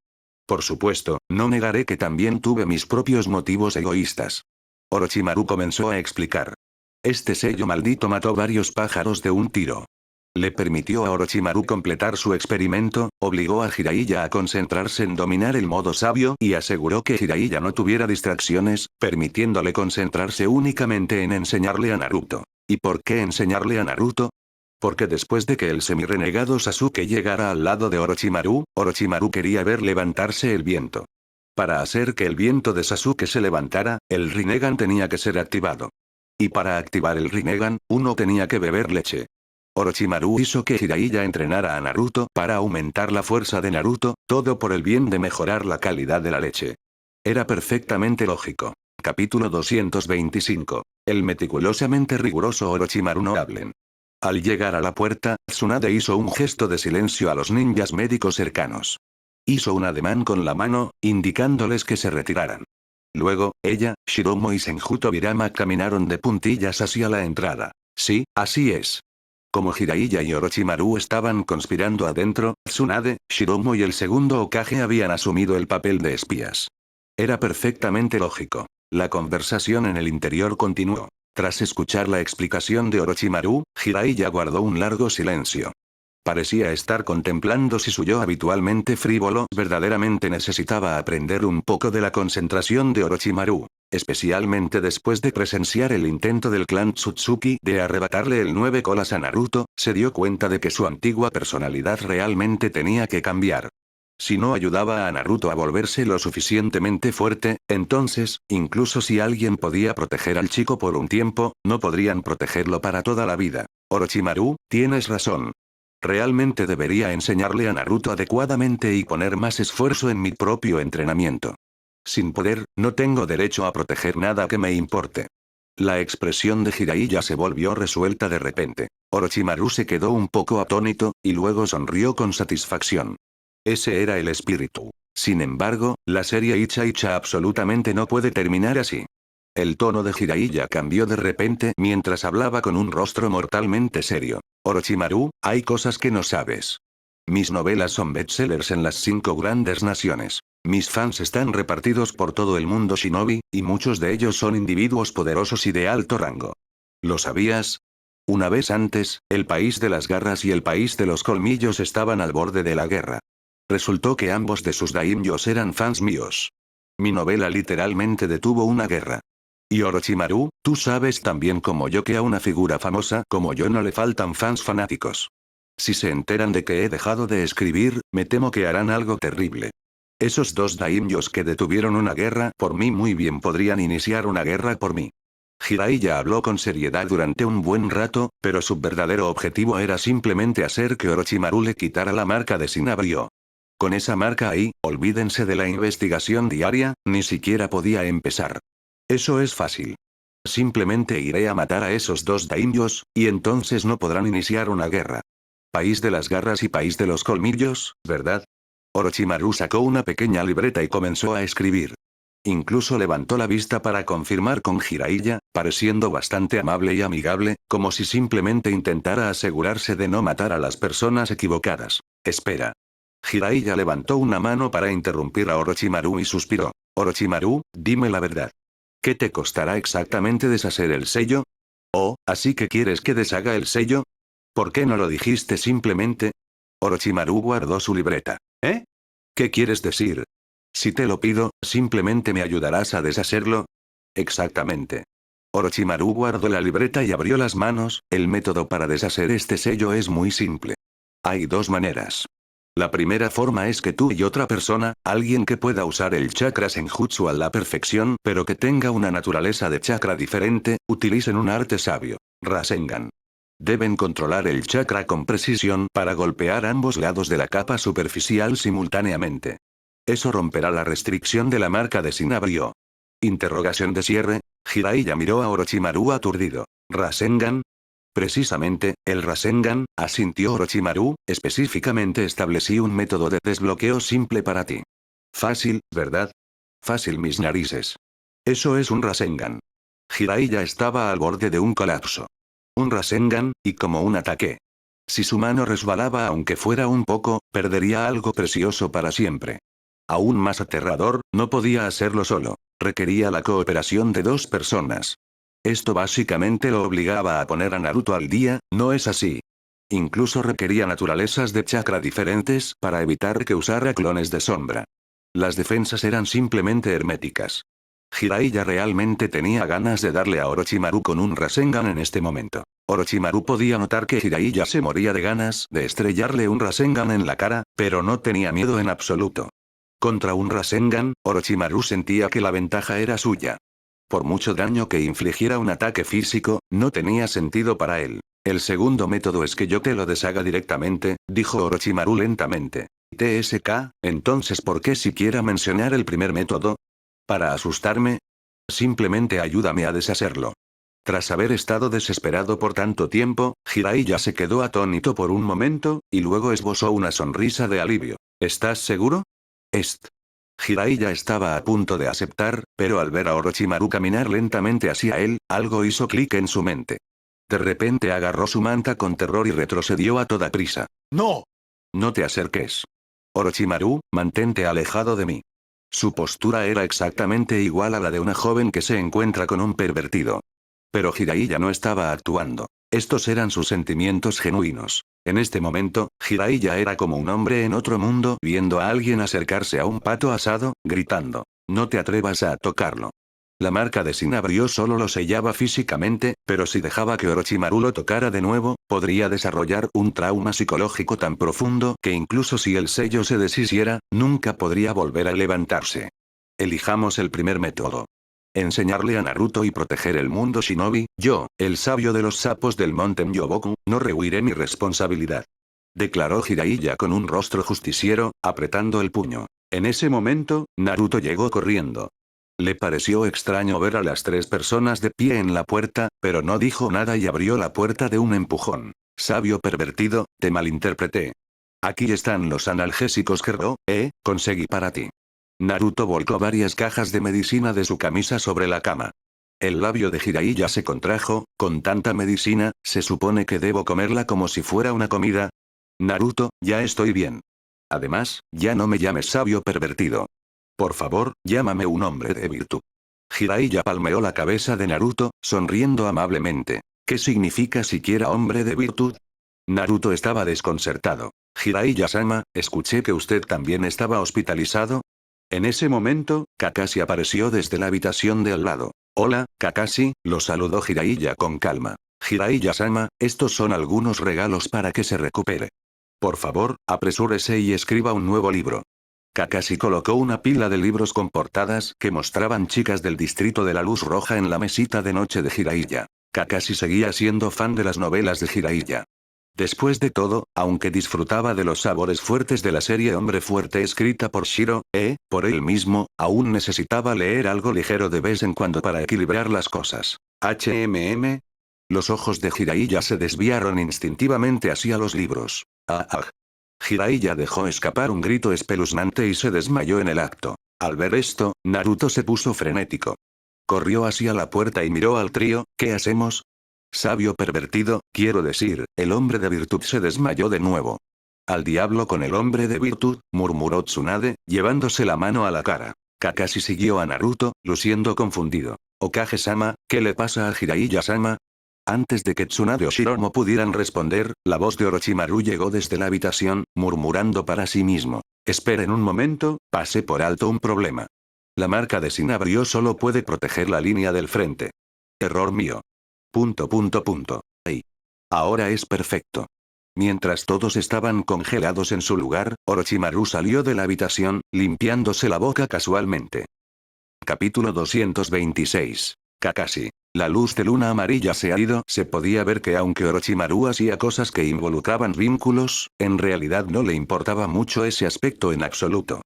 Por supuesto, no negaré que también tuve mis propios motivos egoístas. Orochimaru comenzó a explicar. Este sello maldito mató varios pájaros de un tiro. Le permitió a Orochimaru completar su experimento, obligó a Jiraiya a concentrarse en dominar el modo sabio y aseguró que Jiraiya no tuviera distracciones, permitiéndole concentrarse únicamente en enseñarle a Naruto. ¿Y por qué enseñarle a Naruto? Porque después de que el semirenegado Sasuke llegara al lado de Orochimaru, Orochimaru quería ver levantarse el viento. Para hacer que el viento de Sasuke se levantara, el Rinnegan tenía que ser activado. Y para activar el Rinnegan, uno tenía que beber leche. Orochimaru hizo que Jiraiya entrenara a Naruto para aumentar la fuerza de Naruto, todo por el bien de mejorar la calidad de la leche. Era perfectamente lógico. Capítulo 225. El meticulosamente riguroso Orochimaru no hablen. Al llegar a la puerta, Tsunade hizo un gesto de silencio a los ninjas médicos cercanos. Hizo un ademán con la mano, indicándoles que se retiraran. Luego, ella, Shiromo y Senju Tobirama caminaron de puntillas hacia la entrada. Sí, así es. Como Jiraiya y Orochimaru estaban conspirando adentro, Tsunade, Shiromo y el segundo Hokage habían asumido el papel de espías. Era perfectamente lógico. La conversación en el interior continuó. Tras escuchar la explicación de Orochimaru, Jiraiya guardó un largo silencio. Parecía estar contemplando si su yo habitualmente frívolo verdaderamente necesitaba aprender un poco de la concentración de Orochimaru. Especialmente después de presenciar el intento del clan Tsutsuki de arrebatarle el 9 colas a Naruto, se dio cuenta de que su antigua personalidad realmente tenía que cambiar. Si no ayudaba a Naruto a volverse lo suficientemente fuerte, entonces, incluso si alguien podía proteger al chico por un tiempo, no podrían protegerlo para toda la vida. Orochimaru, tienes razón. Realmente debería enseñarle a Naruto adecuadamente y poner más esfuerzo en mi propio entrenamiento. Sin poder, no tengo derecho a proteger nada que me importe. La expresión de Jiraiya se volvió resuelta de repente. Orochimaru se quedó un poco atónito, y luego sonrió con satisfacción. Ese era el espíritu. Sin embargo, la serie Icha Icha absolutamente no puede terminar así. El tono de Jiraiya cambió de repente mientras hablaba con un rostro mortalmente serio. Orochimaru, hay cosas que no sabes. Mis novelas son bestsellers en las 5 grandes naciones. Mis fans están repartidos por todo el mundo shinobi, y muchos de ellos son individuos poderosos y de alto rango. ¿Lo sabías? Una vez antes, el país de las garras y el país de los colmillos estaban al borde de la guerra. Resultó que ambos de sus daimyos eran fans míos. Mi novela literalmente detuvo una guerra. Y Orochimaru, tú sabes tan bien como yo que a una figura famosa como yo no le faltan fans fanáticos. Si se enteran de que he dejado de escribir, me temo que harán algo terrible. Esos dos daimyos que detuvieron una guerra por mí muy bien podrían iniciar una guerra por mí. Jiraiya habló con seriedad durante un buen rato, pero su verdadero objetivo era simplemente hacer que Orochimaru le quitara la marca de Shinabrio. Con esa marca ahí, olvídense de la investigación diaria, ni siquiera podía empezar. Eso es fácil. Simplemente iré a matar a esos dos daimyos, y entonces no podrán iniciar una guerra. País de las garras y país de los colmillos, ¿verdad? Orochimaru sacó una pequeña libreta y comenzó a escribir. Incluso levantó la vista para confirmar con Jiraiya, pareciendo bastante amable y amigable, como si simplemente intentara asegurarse de no matar a las personas equivocadas. Espera. Jiraiya levantó una mano para interrumpir a Orochimaru y suspiró. Orochimaru, dime la verdad. ¿Qué te costará exactamente deshacer el sello? Oh, ¿así que quieres que deshaga el sello? ¿Por qué no lo dijiste simplemente? Orochimaru guardó su libreta. ¿Eh? ¿Qué quieres decir? Si te lo pido, ¿simplemente me ayudarás a deshacerlo? Exactamente. Orochimaru guardó la libreta y abrió las manos. El método para deshacer este sello es muy simple. Hay dos maneras. La primera forma es que tú y otra persona, alguien que pueda usar el chakra senjutsu a la perfección pero que tenga una naturaleza de chakra diferente, utilicen un arte sabio, Rasengan. Deben controlar el chakra con precisión para golpear ambos lados de la capa superficial simultáneamente. Eso romperá la restricción de la marca de Shinabrio. Interrogación de cierre. Jiraiya miró a Orochimaru aturdido. ¿Rasengan? Precisamente, el Rasengan, asintió Orochimaru, específicamente establecí un método de desbloqueo simple para ti. Fácil, ¿verdad? Fácil mis narices. Eso es un Rasengan. Jiraiya estaba al borde de un colapso. Un Rasengan, y como un ataque. Si su mano resbalaba aunque fuera un poco, perdería algo precioso para siempre. Aún más aterrador, no podía hacerlo solo. Requería la cooperación de dos personas. Esto básicamente lo obligaba a poner a Naruto al día, ¿no es así? Incluso requería naturalezas de chakra diferentes para evitar que usara clones de sombra. Las defensas eran simplemente herméticas. Jiraiya realmente tenía ganas de darle a Orochimaru con un Rasengan en este momento. Orochimaru podía notar que Jiraiya se moría de ganas de estrellarle un Rasengan en la cara, pero no tenía miedo en absoluto. Contra un Rasengan, Orochimaru sentía que la ventaja era suya. Por mucho daño que infligiera un ataque físico, no tenía sentido para él. El segundo método es que yo te lo deshaga directamente, dijo Orochimaru lentamente. TSK, entonces ¿por qué siquiera mencionar el primer método? ¿Para asustarme? Simplemente ayúdame a deshacerlo. Tras haber estado desesperado por tanto tiempo, Jiraiya se quedó atónito por un momento, y luego esbozó una sonrisa de alivio. ¿Estás seguro? Jiraiya estaba a punto de aceptar, pero al ver a Orochimaru caminar lentamente hacia él, algo hizo clic en su mente. De repente agarró su manta con terror y retrocedió a toda prisa. ¡No! No te acerques. Orochimaru, mantente alejado de mí. Su postura era exactamente igual a la de una joven que se encuentra con un pervertido. Pero Jiraiya no estaba actuando. Estos eran sus sentimientos genuinos. En este momento, Jiraiya era como un hombre en otro mundo viendo a alguien acercarse a un pato asado, gritando. No te atrevas a tocarlo. La marca de Shinabrio solo lo sellaba físicamente, pero si dejaba que Orochimaru lo tocara de nuevo, podría desarrollar un trauma psicológico tan profundo que incluso si el sello se deshiciera, nunca podría volver a levantarse. Elijamos el primer método. Enseñarle a Naruto y proteger el mundo shinobi. Yo, el sabio de los sapos del monte Myoboku, no rehuiré mi responsabilidad. Declaró Jiraiya con un rostro justiciero, apretando el puño. En ese momento, Naruto llegó corriendo. Le pareció extraño ver a las tres personas de pie en la puerta, pero no dijo nada y abrió la puerta de un empujón. Sabio pervertido, te malinterpreté. Aquí están los analgésicos que conseguí para ti. Naruto volcó varias cajas de medicina de su camisa sobre la cama. El labio de Jiraiya se contrajo, con tanta medicina, ¿se supone que debo comerla como si fuera una comida? Naruto, ya estoy bien. Además, ya no me llames sabio pervertido. Por favor, llámame un hombre de virtud. Jiraiya palmeó la cabeza de Naruto, sonriendo amablemente. ¿Qué significa siquiera hombre de virtud? Naruto estaba desconcertado. Jiraiya-sama, escuché que usted también estaba hospitalizado. En ese momento, Kakashi apareció desde la habitación de al lado. Hola, Kakashi, lo saludó Jiraiya con calma. Jiraiya-sama, estos son algunos regalos para que se recupere. Por favor, apresúrese y escriba un nuevo libro. Kakashi colocó una pila de libros con portadas que mostraban chicas del distrito de la luz roja en la mesita de noche de Jiraiya. Kakashi seguía siendo fan de las novelas de Jiraiya. Después de todo, aunque disfrutaba de los sabores fuertes de la serie Hombre Fuerte escrita por Shiro, por él mismo, aún necesitaba leer algo ligero de vez en cuando para equilibrar las cosas. Los ojos de Jiraiya se desviaron instintivamente hacia los libros. Jiraiya dejó escapar un grito espeluznante y se desmayó en el acto. Al ver esto, Naruto se puso frenético. Corrió hacia la puerta y miró al trío. ¿Qué hacemos? Sabio pervertido, quiero decir, el hombre de virtud se desmayó de nuevo. Al diablo con el hombre de virtud, murmuró Tsunade, llevándose la mano a la cara. Kakashi siguió a Naruto, luciendo confundido. Okage-sama, ¿qué le pasa a Jiraiya-sama? Antes de que Tsunade o Shiromo pudieran responder, la voz de Orochimaru llegó desde la habitación, murmurando para sí mismo. Esperen un momento, pasé por alto un problema. La marca de Shinabrio solo puede proteger la línea del frente. Error mío. Ahí. Ahora es perfecto. Mientras todos estaban congelados en su lugar, Orochimaru salió de la habitación, limpiándose la boca casualmente. Capítulo 226. Kakashi. La luz de luna amarilla se ha ido. Se podía ver que aunque Orochimaru hacía cosas que involucraban vínculos, en realidad no le importaba mucho ese aspecto en absoluto.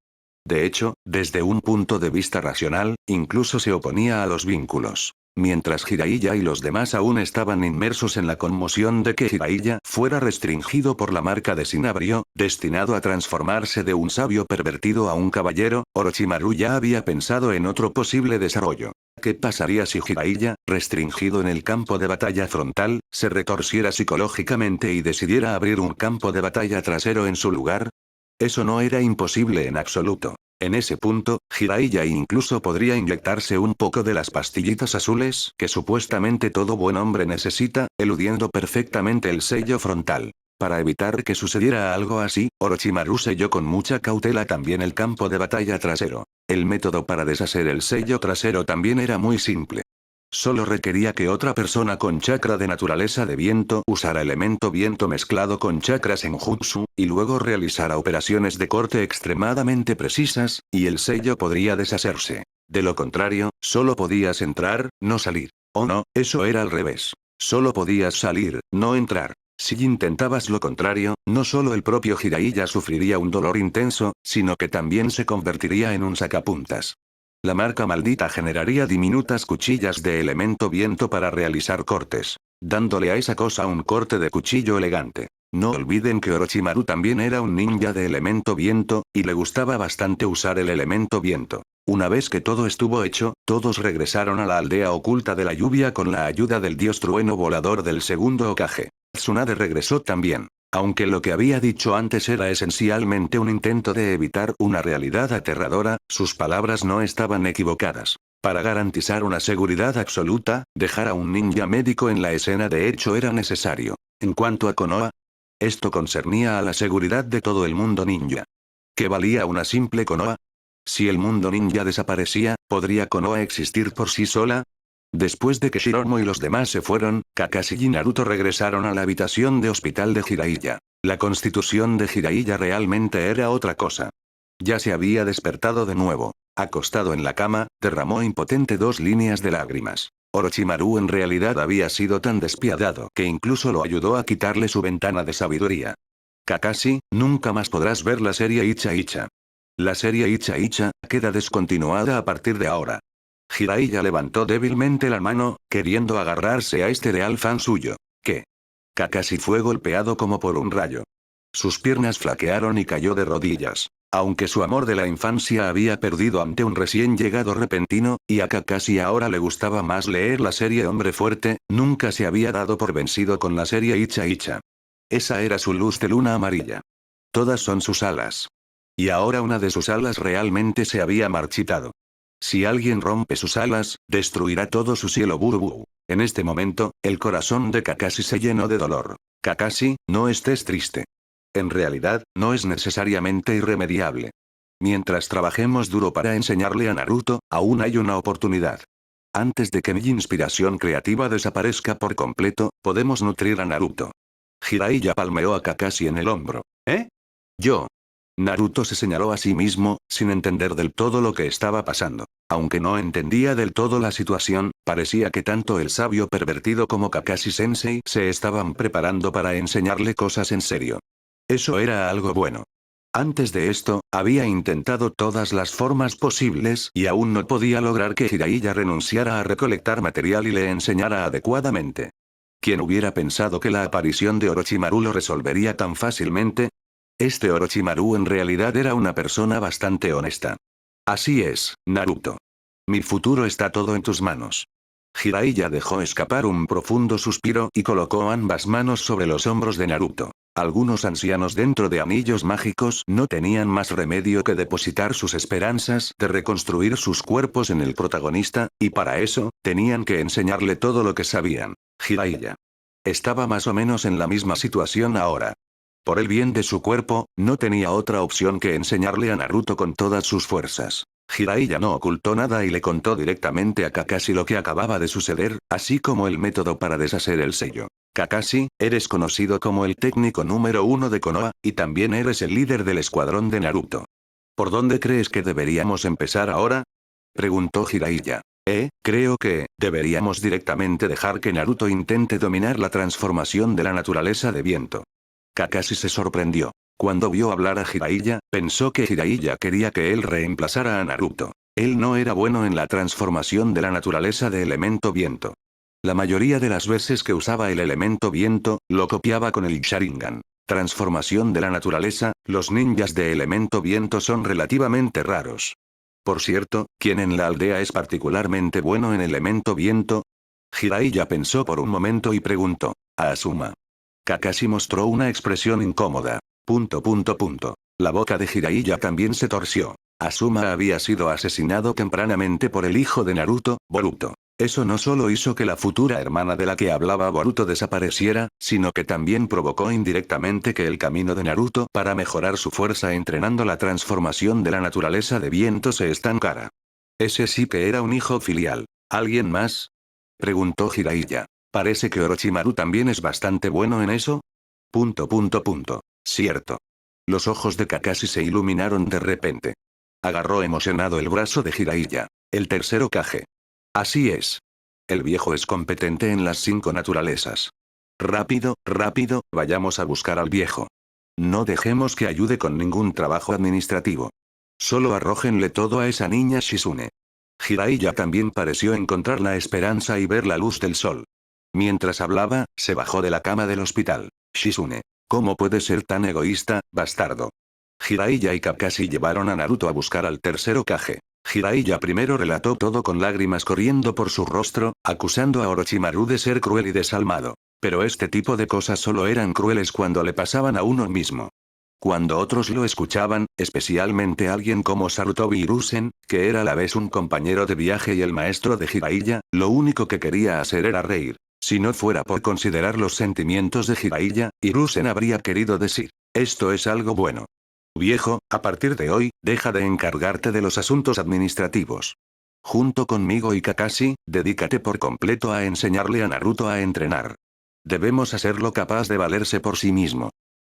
De hecho, desde un punto de vista racional, incluso se oponía a los vínculos. Mientras Jiraiya y los demás aún estaban inmersos en la conmoción de que Jiraiya fuera restringido por la marca de Shinabrio, destinado a transformarse de un sabio pervertido a un caballero, Orochimaru ya había pensado en otro posible desarrollo. ¿Qué pasaría si Jiraiya, restringido en el campo de batalla frontal, se retorciera psicológicamente y decidiera abrir un campo de batalla trasero en su lugar? Eso no era imposible en absoluto. En ese punto, Jiraiya incluso podría inyectarse un poco de las pastillitas azules que supuestamente todo buen hombre necesita, eludiendo perfectamente el sello frontal. Para evitar que sucediera algo así, Orochimaru selló con mucha cautela también el campo de batalla trasero. El método para deshacer el sello trasero también era muy simple. Solo requería que otra persona con chakra de naturaleza de viento usara elemento viento mezclado con chakras en jutsu, y luego realizara operaciones de corte extremadamente precisas, y el sello podría deshacerse. De lo contrario, solo podías entrar, no salir. Oh no, eso era al revés. Solo podías salir, no entrar. Si intentabas lo contrario, no solo el propio Jiraiya sufriría un dolor intenso, sino que también se convertiría en un sacapuntas. La marca maldita generaría diminutas cuchillas de elemento viento para realizar cortes, dándole a esa cosa un corte de cuchillo elegante. No olviden que Orochimaru también era un ninja de elemento viento, y le gustaba bastante usar el elemento viento. Una vez que todo estuvo hecho, todos regresaron a la aldea oculta de la lluvia con la ayuda del dios trueno volador del segundo Hokage. Tsunade regresó también. Aunque lo que había dicho antes era esencialmente un intento de evitar una realidad aterradora, sus palabras no estaban equivocadas. Para garantizar una seguridad absoluta, dejar a un ninja médico en la escena de hecho era necesario. En cuanto a Konoha, esto concernía a la seguridad de todo el mundo ninja. ¿Qué valía una simple Konoha? Si el mundo ninja desaparecía, ¿podría Konoha existir por sí sola? Después de que Shiromo y los demás se fueron, Kakashi y Naruto regresaron a la habitación de hospital de Jiraiya. La constitución de Jiraiya realmente era otra cosa. Ya se había despertado de nuevo. Acostado en la cama, derramó impotente 2 líneas de lágrimas. Orochimaru en realidad había sido tan despiadado que incluso lo ayudó a quitarle su ventana de sabiduría. Kakashi, nunca más podrás ver la serie Icha Icha. La serie Icha Icha queda descontinuada a partir de ahora. Jiraiya levantó débilmente la mano, queriendo agarrarse a este leal fan suyo. ¿Qué? Kakashi fue golpeado como por un rayo. Sus piernas flaquearon y cayó de rodillas. Aunque su amor de la infancia había perdido ante un recién llegado repentino, y a Kakashi ahora le gustaba más leer la serie Hombre Fuerte, nunca se había dado por vencido con la serie Icha Icha. Esa era su luz de luna amarilla. Todas son sus alas. Y ahora una de sus alas realmente se había marchitado. Si alguien rompe sus alas, destruirá todo su cielo Buru. En este momento, el corazón de Kakashi se llenó de dolor. Kakashi, no estés triste. En realidad, no es necesariamente irremediable. Mientras trabajemos duro para enseñarle a Naruto, aún hay una oportunidad. Antes de que mi inspiración creativa desaparezca por completo, podemos nutrir a Naruto. Jiraiya palmeó a Kakashi en el hombro. ¿Eh? Yo. Naruto se señaló a sí mismo, sin entender del todo lo que estaba pasando. Aunque no entendía del todo la situación, parecía que tanto el sabio pervertido como Kakashi-sensei se estaban preparando para enseñarle cosas en serio. Eso era algo bueno. Antes de esto, había intentado todas las formas posibles y aún no podía lograr que Jiraiya renunciara a recolectar material y le enseñara adecuadamente. ¿Quién hubiera pensado que la aparición de Orochimaru lo resolvería tan fácilmente? Este Orochimaru en realidad era una persona bastante honesta. Así es, Naruto. Mi futuro está todo en tus manos. Jiraiya dejó escapar un profundo suspiro y colocó ambas manos sobre los hombros de Naruto. Algunos ancianos dentro de anillos mágicos no tenían más remedio que depositar sus esperanzas de reconstruir sus cuerpos en el protagonista, y para eso, tenían que enseñarle todo lo que sabían. Jiraiya estaba más o menos en la misma situación ahora. Por el bien de su cuerpo, no tenía otra opción que enseñarle a Naruto con todas sus fuerzas. Jiraiya no ocultó nada y le contó directamente a Kakashi lo que acababa de suceder, así como el método para deshacer el sello. Kakashi, eres conocido como el técnico número 1 de Konoha, y también eres el líder del escuadrón de Naruto. ¿Por dónde crees que deberíamos empezar ahora? Preguntó Jiraiya. Creo que, deberíamos directamente dejar que Naruto intente dominar la transformación de la naturaleza de viento. Kakashi se sorprendió. Cuando vio hablar a Jiraiya, pensó que Jiraiya quería que él reemplazara a Naruto. Él no era bueno en la transformación de la naturaleza de elemento viento. La mayoría de las veces que usaba el elemento viento, lo copiaba con el Sharingan. Transformación de la naturaleza, los ninjas de elemento viento son relativamente raros. Por cierto, ¿quién en la aldea es particularmente bueno en elemento viento? Jiraiya pensó por un momento y preguntó. A Asuma. Kakashi mostró una expresión incómoda. ... La boca de Jiraiya también se torció. Asuma había sido asesinado tempranamente por el hijo de Naruto, Boruto. Eso no solo hizo que la futura hermana de la que hablaba Boruto desapareciera, sino que también provocó indirectamente que el camino de Naruto para mejorar su fuerza entrenando la transformación de la naturaleza de viento se estancara. Ese sí que era un hijo filial. ¿Alguien más? Preguntó Jiraiya. Parece que Orochimaru también es bastante bueno en eso. ... Cierto. Los ojos de Kakashi se iluminaron de repente. Agarró emocionado el brazo de Jiraiya. El tercer Hokage. Así es. El viejo es competente en las 5 naturalezas. Rápido, rápido, vayamos a buscar al viejo. No dejemos que ayude con ningún trabajo administrativo. Solo arrójenle todo a esa niña Shizune. Jiraiya también pareció encontrar la esperanza y ver la luz del sol. Mientras hablaba, se bajó de la cama del hospital. Shizune. ¿Cómo puede ser tan egoísta, bastardo? Jiraiya y Kakashi llevaron a Naruto a buscar al tercer Hokage. Jiraiya primero relató todo con lágrimas corriendo por su rostro, acusando a Orochimaru de ser cruel y desalmado. Pero este tipo de cosas solo eran crueles cuando le pasaban a uno mismo. Cuando otros lo escuchaban, especialmente alguien como Sarutobi Hiruzen, que era a la vez un compañero de viaje y el maestro de Jiraiya, lo único que quería hacer era reír. Si no fuera por considerar los sentimientos de Jiraiya, Hiruzen habría querido decir: esto es algo bueno. Viejo, a partir de hoy, deja de encargarte de los asuntos administrativos. Junto conmigo y Kakashi, dedícate por completo a enseñarle a Naruto a entrenar. Debemos hacerlo capaz de valerse por sí mismo.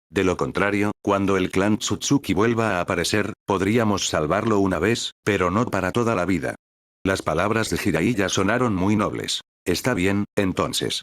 De lo contrario, cuando el clan Tsutsuki vuelva a aparecer, podríamos salvarlo una vez, pero no para toda la vida. Las palabras de Jiraiya sonaron muy nobles. Está bien, entonces.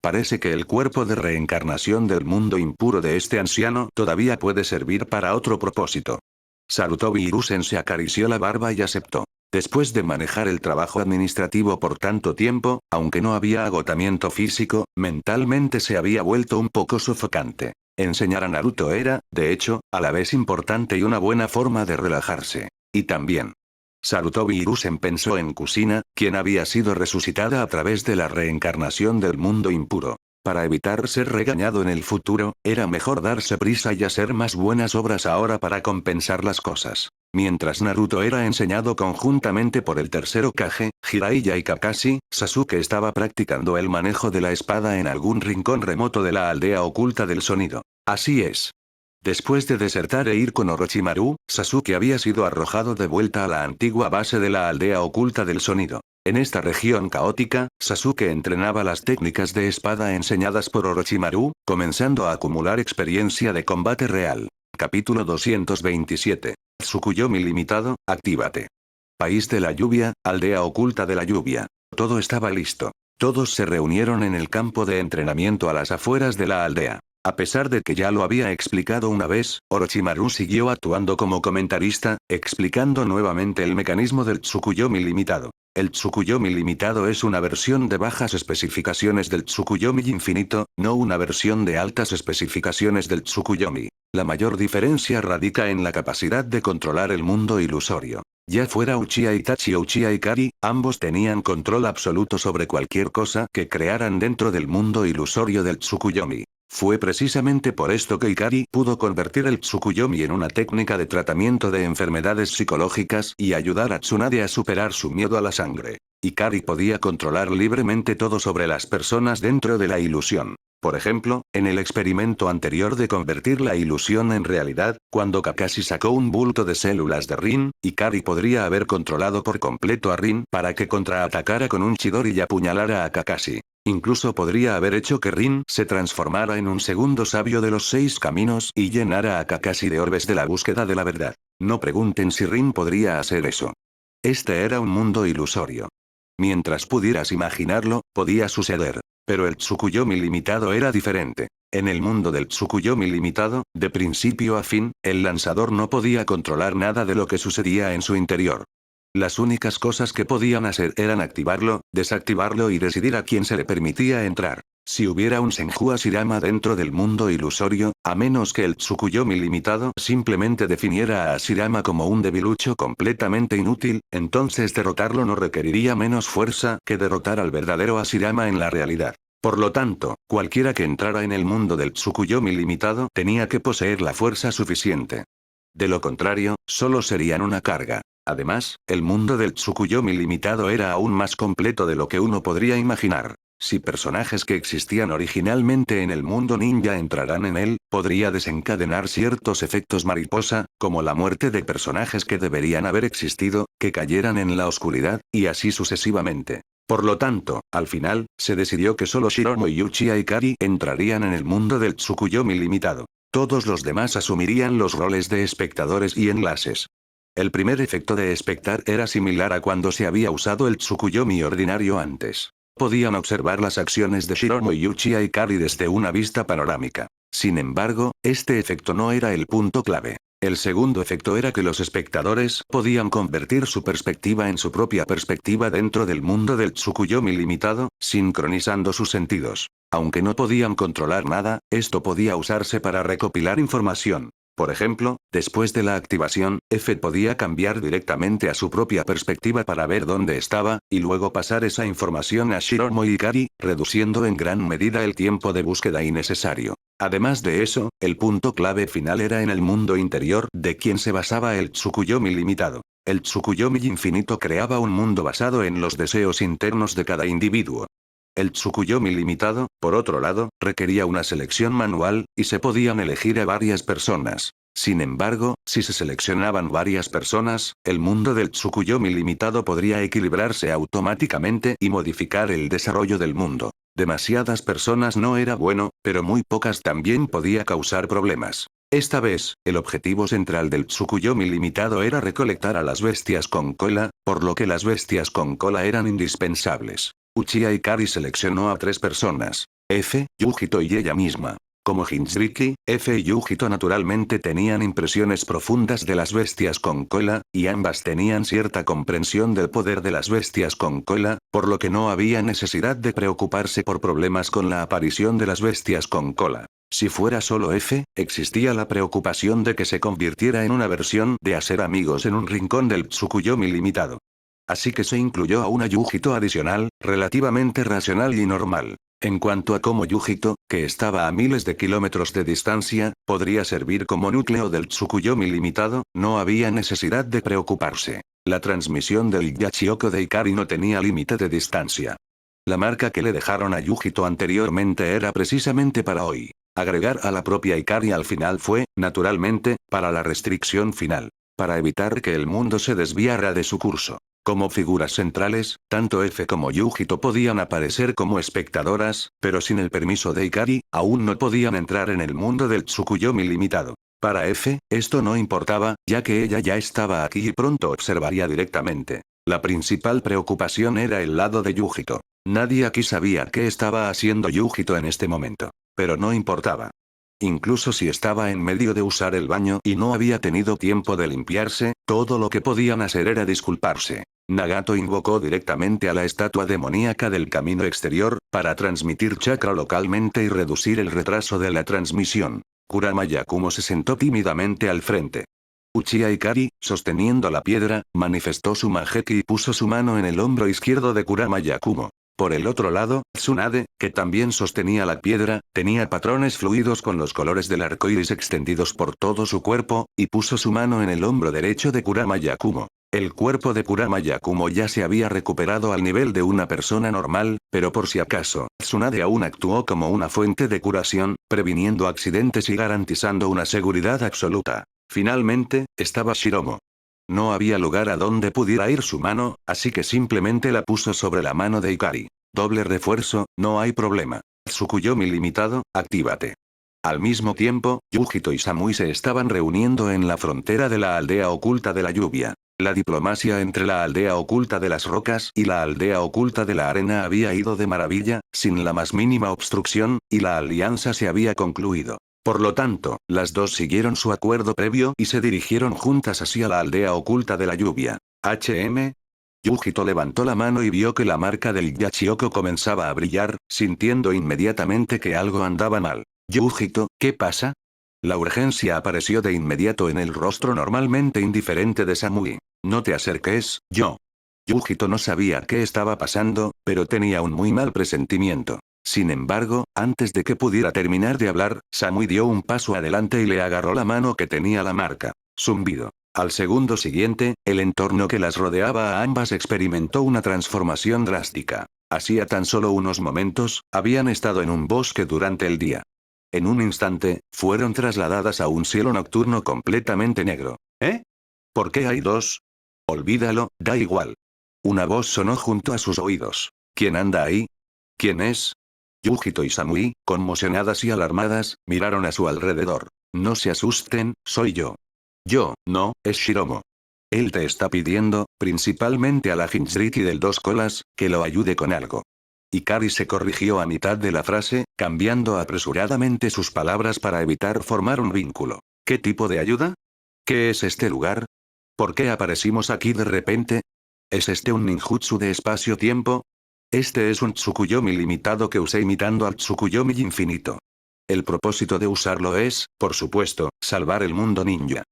Parece que el cuerpo de reencarnación del mundo impuro de este anciano todavía puede servir para otro propósito. Sarutobi Hiruzen se acarició la barba y aceptó. Después de manejar el trabajo administrativo por tanto tiempo, aunque no había agotamiento físico, mentalmente se había vuelto un poco sofocante. Enseñar a Naruto era, de hecho, a la vez importante y una buena forma de relajarse. Y también. Sarutobi Hiruzen pensó en Kusina, quien había sido resucitada a través de la reencarnación del mundo impuro. Para evitar ser regañado en el futuro, era mejor darse prisa y hacer más buenas obras ahora para compensar las cosas. Mientras Naruto era enseñado conjuntamente por el tercer Hokage, Jiraiya y Kakashi, Sasuke estaba practicando el manejo de la espada en algún rincón remoto de la aldea oculta del sonido. Así es. Después de desertar e ir con Orochimaru, Sasuke había sido arrojado de vuelta a la antigua base de la aldea oculta del sonido. En esta región caótica, Sasuke entrenaba las técnicas de espada enseñadas por Orochimaru, comenzando a acumular experiencia de combate real. Capítulo 227. Tsukuyomi limitado, actívate. País de la lluvia, aldea oculta de la lluvia. Todo estaba listo. Todos se reunieron en el campo de entrenamiento a las afueras de la aldea. A pesar de que ya lo había explicado una vez, Orochimaru siguió actuando como comentarista, explicando nuevamente el mecanismo del Tsukuyomi limitado. El Tsukuyomi limitado es una versión de bajas especificaciones del Tsukuyomi infinito, no una versión de altas especificaciones del Tsukuyomi. La mayor diferencia radica en la capacidad de controlar el mundo ilusorio. Ya fuera Uchiha Itachi o Uchiha Ikari, ambos tenían control absoluto sobre cualquier cosa que crearan dentro del mundo ilusorio del Tsukuyomi. Fue precisamente por esto que Ikari pudo convertir el Tsukuyomi en una técnica de tratamiento de enfermedades psicológicas y ayudar a Tsunade a superar su miedo a la sangre. Ikari podía controlar libremente todo sobre las personas dentro de la ilusión. Por ejemplo, en el experimento anterior de convertir la ilusión en realidad, cuando Kakashi sacó un bulto de células de Rin, Ikari podría haber controlado por completo a Rin para que contraatacara con un Chidori y apuñalara a Kakashi. Incluso podría haber hecho que Rin se transformara en un segundo sabio de los 6 caminos y llenara a Kakashi de orbes de la búsqueda de la verdad. No pregunten si Rin podría hacer eso. Este era un mundo ilusorio. Mientras pudieras imaginarlo, podía suceder. Pero el Tsukuyomi limitado era diferente. En el mundo del Tsukuyomi limitado, de principio a fin, el lanzador no podía controlar nada de lo que sucedía en su interior. Las únicas cosas que podían hacer eran activarlo, desactivarlo y decidir a quién se le permitía entrar. Si hubiera un Senju Hashirama dentro del mundo ilusorio, a menos que el Tsukuyomi limitado simplemente definiera a Hashirama como un debilucho completamente inútil, entonces derrotarlo no requeriría menos fuerza que derrotar al verdadero Hashirama en la realidad. Por lo tanto, cualquiera que entrara en el mundo del Tsukuyomi limitado tenía que poseer la fuerza suficiente. De lo contrario, solo serían una carga. Además, el mundo del Tsukuyomi limitado era aún más completo de lo que uno podría imaginar. Si personajes que existían originalmente en el mundo ninja entraran en él, podría desencadenar ciertos efectos mariposa, como la muerte de personajes que deberían haber existido, que cayeran en la oscuridad, y así sucesivamente. Por lo tanto, al final, se decidió que solo Shiromo y Uchiha Ikari entrarían en el mundo del Tsukuyomi limitado. Todos los demás asumirían los roles de espectadores y enlaces. El primer efecto de espectar era similar a cuando se había usado el Tsukuyomi ordinario antes. Podían observar las acciones de Shiromo y Uchiha Ikari desde una vista panorámica. Sin embargo, este efecto no era el punto clave. El segundo efecto era que los espectadores podían convertir su perspectiva en su propia perspectiva dentro del mundo del Tsukuyomi limitado, sincronizando sus sentidos. Aunque no podían controlar nada, esto podía usarse para recopilar información. Por ejemplo, después de la activación, F podía cambiar directamente a su propia perspectiva para ver dónde estaba, y luego pasar esa información a Shiromo y Ikari, reduciendo en gran medida el tiempo de búsqueda innecesario. Además de eso, el punto clave final era en el mundo interior de quien se basaba el Tsukuyomi limitado. El Tsukuyomi infinito creaba un mundo basado en los deseos internos de cada individuo. El Tsukuyomi limitado, por otro lado, requería una selección manual, y se podían elegir a varias personas. Sin embargo, si se seleccionaban varias personas, el mundo del Tsukuyomi limitado podría equilibrarse automáticamente y modificar el desarrollo del mundo. Demasiadas personas no era bueno, pero muy pocas también podía causar problemas. Esta vez, el objetivo central del Tsukuyomi limitado era recolectar a las bestias con cola, por lo que las bestias con cola eran indispensables. Uchiha Ikari seleccionó a 3 personas: F, Yujito y ella misma. Como Jinchuriki, F y Yujito naturalmente tenían impresiones profundas de las bestias con cola, y ambas tenían cierta comprensión del poder de las bestias con cola, por lo que no había necesidad de preocuparse por problemas con la aparición de las bestias con cola. Si fuera solo F, existía la preocupación de que se convirtiera en una versión de hacer amigos en un rincón del Tsukuyomi limitado. Así que se incluyó a una Yujito adicional, relativamente racional y normal. En cuanto a cómo Yujito, que estaba a miles de kilómetros de distancia, podría servir como núcleo del Tsukuyomi limitado, no había necesidad de preocuparse. La transmisión del Yachioko de Ikari no tenía límite de distancia. La marca que le dejaron a Yujito anteriormente era precisamente para hoy. Agregar a la propia Ikari al final fue, naturalmente, para la restricción final. Para evitar que el mundo se desviara de su curso. Como figuras centrales, tanto F como Yujito podían aparecer como espectadoras, pero sin el permiso de Ikari, aún no podían entrar en el mundo del Tsukuyomi limitado. Para F, esto no importaba, ya que ella ya estaba aquí y pronto observaría directamente. La principal preocupación era el lado de Yujito. Nadie aquí sabía qué estaba haciendo Yujito en este momento. Pero no importaba. Incluso si estaba en medio de usar el baño y no había tenido tiempo de limpiarse, todo lo que podían hacer era disculparse. Nagato invocó directamente a la estatua demoníaca del camino exterior, para transmitir chakra localmente y reducir el retraso de la transmisión. Kurama Yakumo se sentó tímidamente al frente. Uchiha Ikari, sosteniendo la piedra, manifestó su Manjeki y puso su mano en el hombro izquierdo de Kurama Yakumo. Por el otro lado, Tsunade, que también sostenía la piedra, tenía patrones fluidos con los colores del arco iris extendidos por todo su cuerpo, y puso su mano en el hombro derecho de Kurama Yakumo. El cuerpo de Kurama Yakumo ya se había recuperado al nivel de una persona normal, pero por si acaso, Tsunade aún actuó como una fuente de curación, previniendo accidentes y garantizando una seguridad absoluta. Finalmente, estaba Shiromo. No había lugar a donde pudiera ir su mano, así que simplemente la puso sobre la mano de Ikari. Doble refuerzo, no hay problema. Tsukuyomi limitado, actívate. Al mismo tiempo, Yujito y Samui se estaban reuniendo en la frontera de la aldea oculta de la lluvia. La diplomacia entre la aldea oculta de las rocas y la aldea oculta de la arena había ido de maravilla, sin la más mínima obstrucción, y la alianza se había concluido. Por lo tanto, las dos siguieron su acuerdo previo y se dirigieron juntas hacia la aldea oculta de la lluvia. Yujito levantó la mano y vio que la marca del Yachioko comenzaba a brillar, sintiendo inmediatamente que algo andaba mal. Yujito, ¿qué pasa? La urgencia apareció de inmediato en el rostro normalmente indiferente de Samui. No te acerques, yo. Yujito no sabía qué estaba pasando, pero tenía un muy mal presentimiento. Sin embargo, antes de que pudiera terminar de hablar, Samui dio un paso adelante y le agarró la mano que tenía la marca. Zumbido. Al segundo siguiente, el entorno que las rodeaba a ambas experimentó una transformación drástica. Hacía tan solo unos momentos, habían estado en un bosque durante el día. En un instante, fueron trasladadas a un cielo nocturno completamente negro. ¿Eh? ¿Por qué hay dos? Olvídalo, da igual. Una voz sonó junto a sus oídos. ¿Quién anda ahí? ¿Quién es? Yujito y Samui, conmocionadas y alarmadas, miraron a su alrededor. No se asusten, soy yo. Yo, no, es Shiromo. Él te está pidiendo, principalmente a la Jinchuriki del dos colas, que lo ayude con algo. Ikari se corrigió a mitad de la frase, cambiando apresuradamente sus palabras para evitar formar un vínculo. ¿Qué tipo de ayuda? ¿Qué es este lugar? ¿Por qué aparecimos aquí de repente? ¿Es este un ninjutsu de espacio-tiempo? Este es un Tsukuyomi limitado que usé imitando al Tsukuyomi infinito. El propósito de usarlo es, por supuesto, salvar el mundo ninja.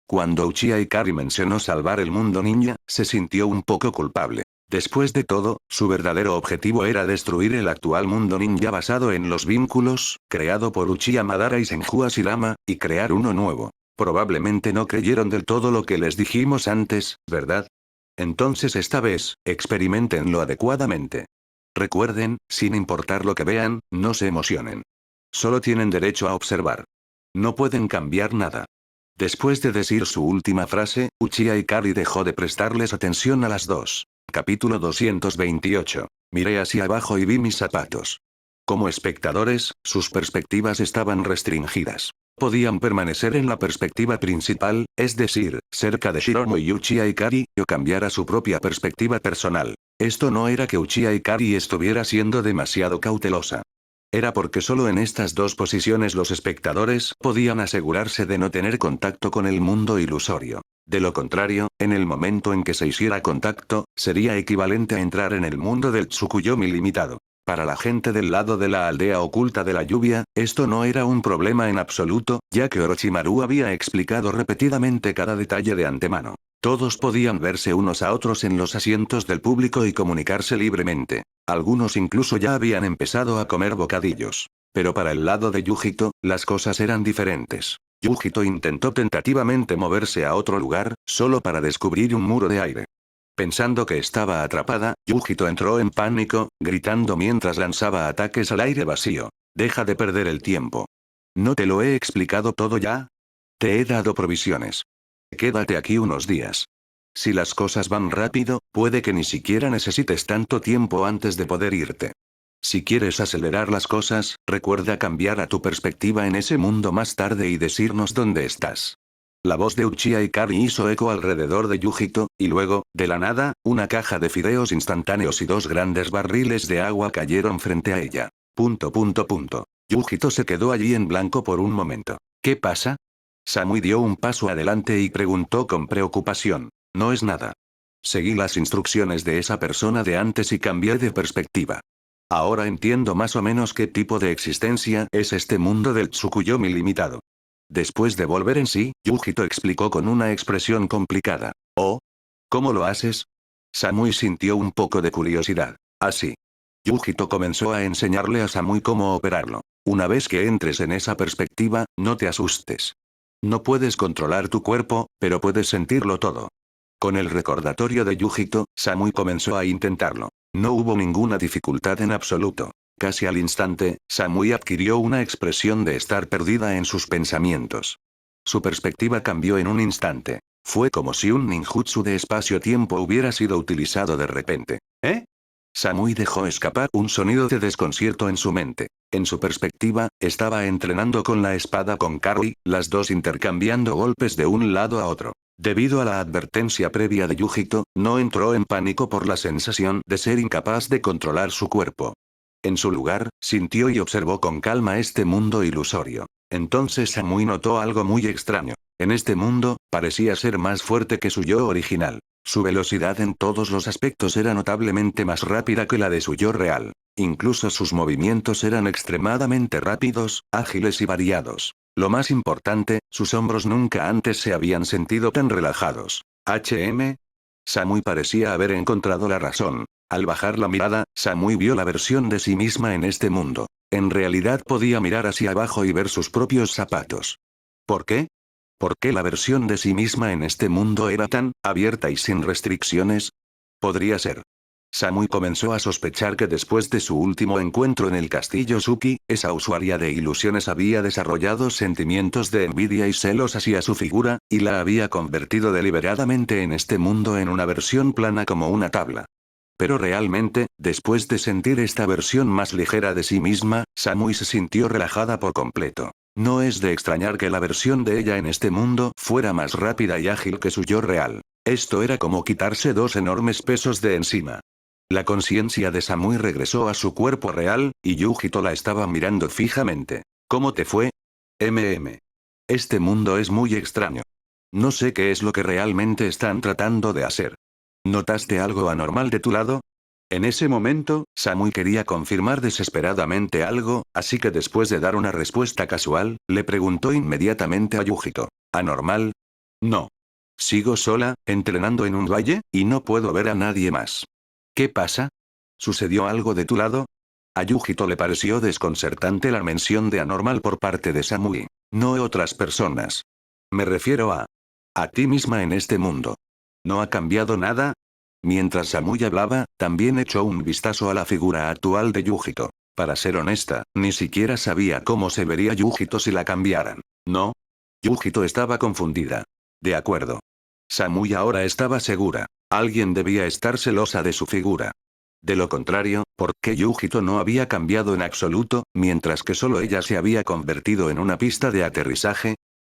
Cuando Uchiha Ikari mencionó salvar el mundo ninja, se sintió un poco culpable. Después de todo, su verdadero objetivo era destruir el actual mundo ninja basado en los vínculos, creado por Uchiha Madara y Senju Hashirama, y crear uno nuevo. Probablemente no creyeron del todo lo que les dijimos antes, ¿verdad? Entonces esta vez, experimentenlo adecuadamente. Recuerden, sin importar lo que vean, no se emocionen. Solo tienen derecho a observar. No pueden cambiar nada. Después de decir su última frase, Uchiha Ikari dejó de prestarles atención a las dos. Capítulo 228. Miré hacia abajo y vi mis zapatos. Como espectadores, sus perspectivas estaban restringidas. Podían permanecer en la perspectiva principal, es decir, cerca de Shiromo y Uchiha Ikari, o cambiar a su propia perspectiva personal. Esto no era que Uchiha Ikari estuviera siendo demasiado cautelosa. Era porque solo en estas dos posiciones los espectadores podían asegurarse de no tener contacto con el mundo ilusorio. De lo contrario, en el momento en que se hiciera contacto, sería equivalente a entrar en el mundo del Tsukuyomi limitado. Para la gente del lado de la aldea oculta de la lluvia, esto no era un problema en absoluto, ya que Orochimaru había explicado repetidamente cada detalle de antemano. Todos podían verse unos a otros en los asientos del público y comunicarse libremente. Algunos incluso ya habían empezado a comer bocadillos. Pero para el lado de Yujito, las cosas eran diferentes. Yujito intentó tentativamente moverse a otro lugar, solo para descubrir un muro de aire. Pensando que estaba atrapada, Yujito entró en pánico, gritando mientras lanzaba ataques al aire vacío. Deja de perder el tiempo. ¿No te lo he explicado todo ya? Te he dado provisiones. Quédate aquí unos días. Si las cosas van rápido, puede que ni siquiera necesites tanto tiempo antes de poder irte. Si quieres acelerar las cosas, recuerda cambiar a tu perspectiva en ese mundo más tarde y decirnos dónde estás. La voz de Uchiha Ikari hizo eco alrededor de Yujito, y luego, de la nada, una caja de fideos instantáneos y dos grandes barriles de agua cayeron frente a ella. Yujito se quedó allí en blanco por un momento. ¿Qué pasa? Samui dio un paso adelante y preguntó con preocupación. No es nada. Seguí las instrucciones de esa persona de antes y cambié de perspectiva. Ahora entiendo más o menos qué tipo de existencia es este mundo del Tsukuyomi limitado. Después de volver en sí, Yujito explicó con una expresión complicada. ¿Oh? ¿Cómo lo haces? Samui sintió un poco de curiosidad. Así. Yujito comenzó a enseñarle a Samui cómo operarlo. Una vez que entres en esa perspectiva, no te asustes. No puedes controlar tu cuerpo, pero puedes sentirlo todo. Con el recordatorio de Yujito, Samui comenzó a intentarlo. No hubo ninguna dificultad en absoluto. Casi al instante, Samui adquirió una expresión de estar perdida en sus pensamientos. Su perspectiva cambió en un instante. Fue como si un ninjutsu de espacio-tiempo hubiera sido utilizado de repente. ¿Eh? Samui dejó escapar un sonido de desconcierto en su mente. En su perspectiva, estaba entrenando con la espada con Carly, las dos intercambiando golpes de un lado a otro. Debido a la advertencia previa de Yujito, no entró en pánico por la sensación de ser incapaz de controlar su cuerpo. En su lugar, sintió y observó con calma este mundo ilusorio. Entonces Samui notó algo muy extraño. En este mundo, parecía ser más fuerte que su yo original. Su velocidad en todos los aspectos era notablemente más rápida que la de su yo real. Incluso sus movimientos eran extremadamente rápidos, ágiles y variados. Lo más importante, sus hombros nunca antes se habían sentido tan relajados. Samui parecía haber encontrado la razón. Al bajar la mirada, Samui vio la versión de sí misma en este mundo. En realidad podía mirar hacia abajo y ver sus propios zapatos. ¿Por qué? ¿Por qué la versión de sí misma en este mundo era tan abierta y sin restricciones? Podría ser. Samui comenzó a sospechar que después de su último encuentro en el castillo Suki, esa usuaria de ilusiones había desarrollado sentimientos de envidia y celos hacia su figura, y la había convertido deliberadamente en este mundo en una versión plana como una tabla. Pero realmente, después de sentir esta versión más ligera de sí misma, Samui se sintió relajada por completo. No es de extrañar que la versión de ella en este mundo fuera más rápida y ágil que su yo real. Esto era como quitarse dos enormes pesos de encima. La conciencia de Samui regresó a su cuerpo real, y Yujito la estaba mirando fijamente. ¿Cómo te fue? Este mundo es muy extraño. No sé qué es lo que realmente están tratando de hacer. ¿Notaste algo anormal de tu lado? En ese momento, Samui quería confirmar desesperadamente algo, así que después de dar una respuesta casual, le preguntó inmediatamente a Yujito. ¿Anormal? No. Sigo sola, entrenando en un valle, y no puedo ver a nadie más. ¿Qué pasa? ¿Sucedió algo de tu lado? A Yujito le pareció desconcertante la mención de anormal por parte de Samui. No otras personas. Me refiero a ti misma en este mundo. ¿No ha cambiado nada? Mientras Samui hablaba, también echó un vistazo a la figura actual de Yujito. Para ser honesta, ni siquiera sabía cómo se vería Yujito si la cambiaran. ¿No? Yujito estaba confundida. De acuerdo. Samui ahora estaba segura. Alguien debía estar celosa de su figura. De lo contrario, ¿por qué Yujito no había cambiado en absoluto, mientras que solo ella se había convertido en una pista de aterrizaje?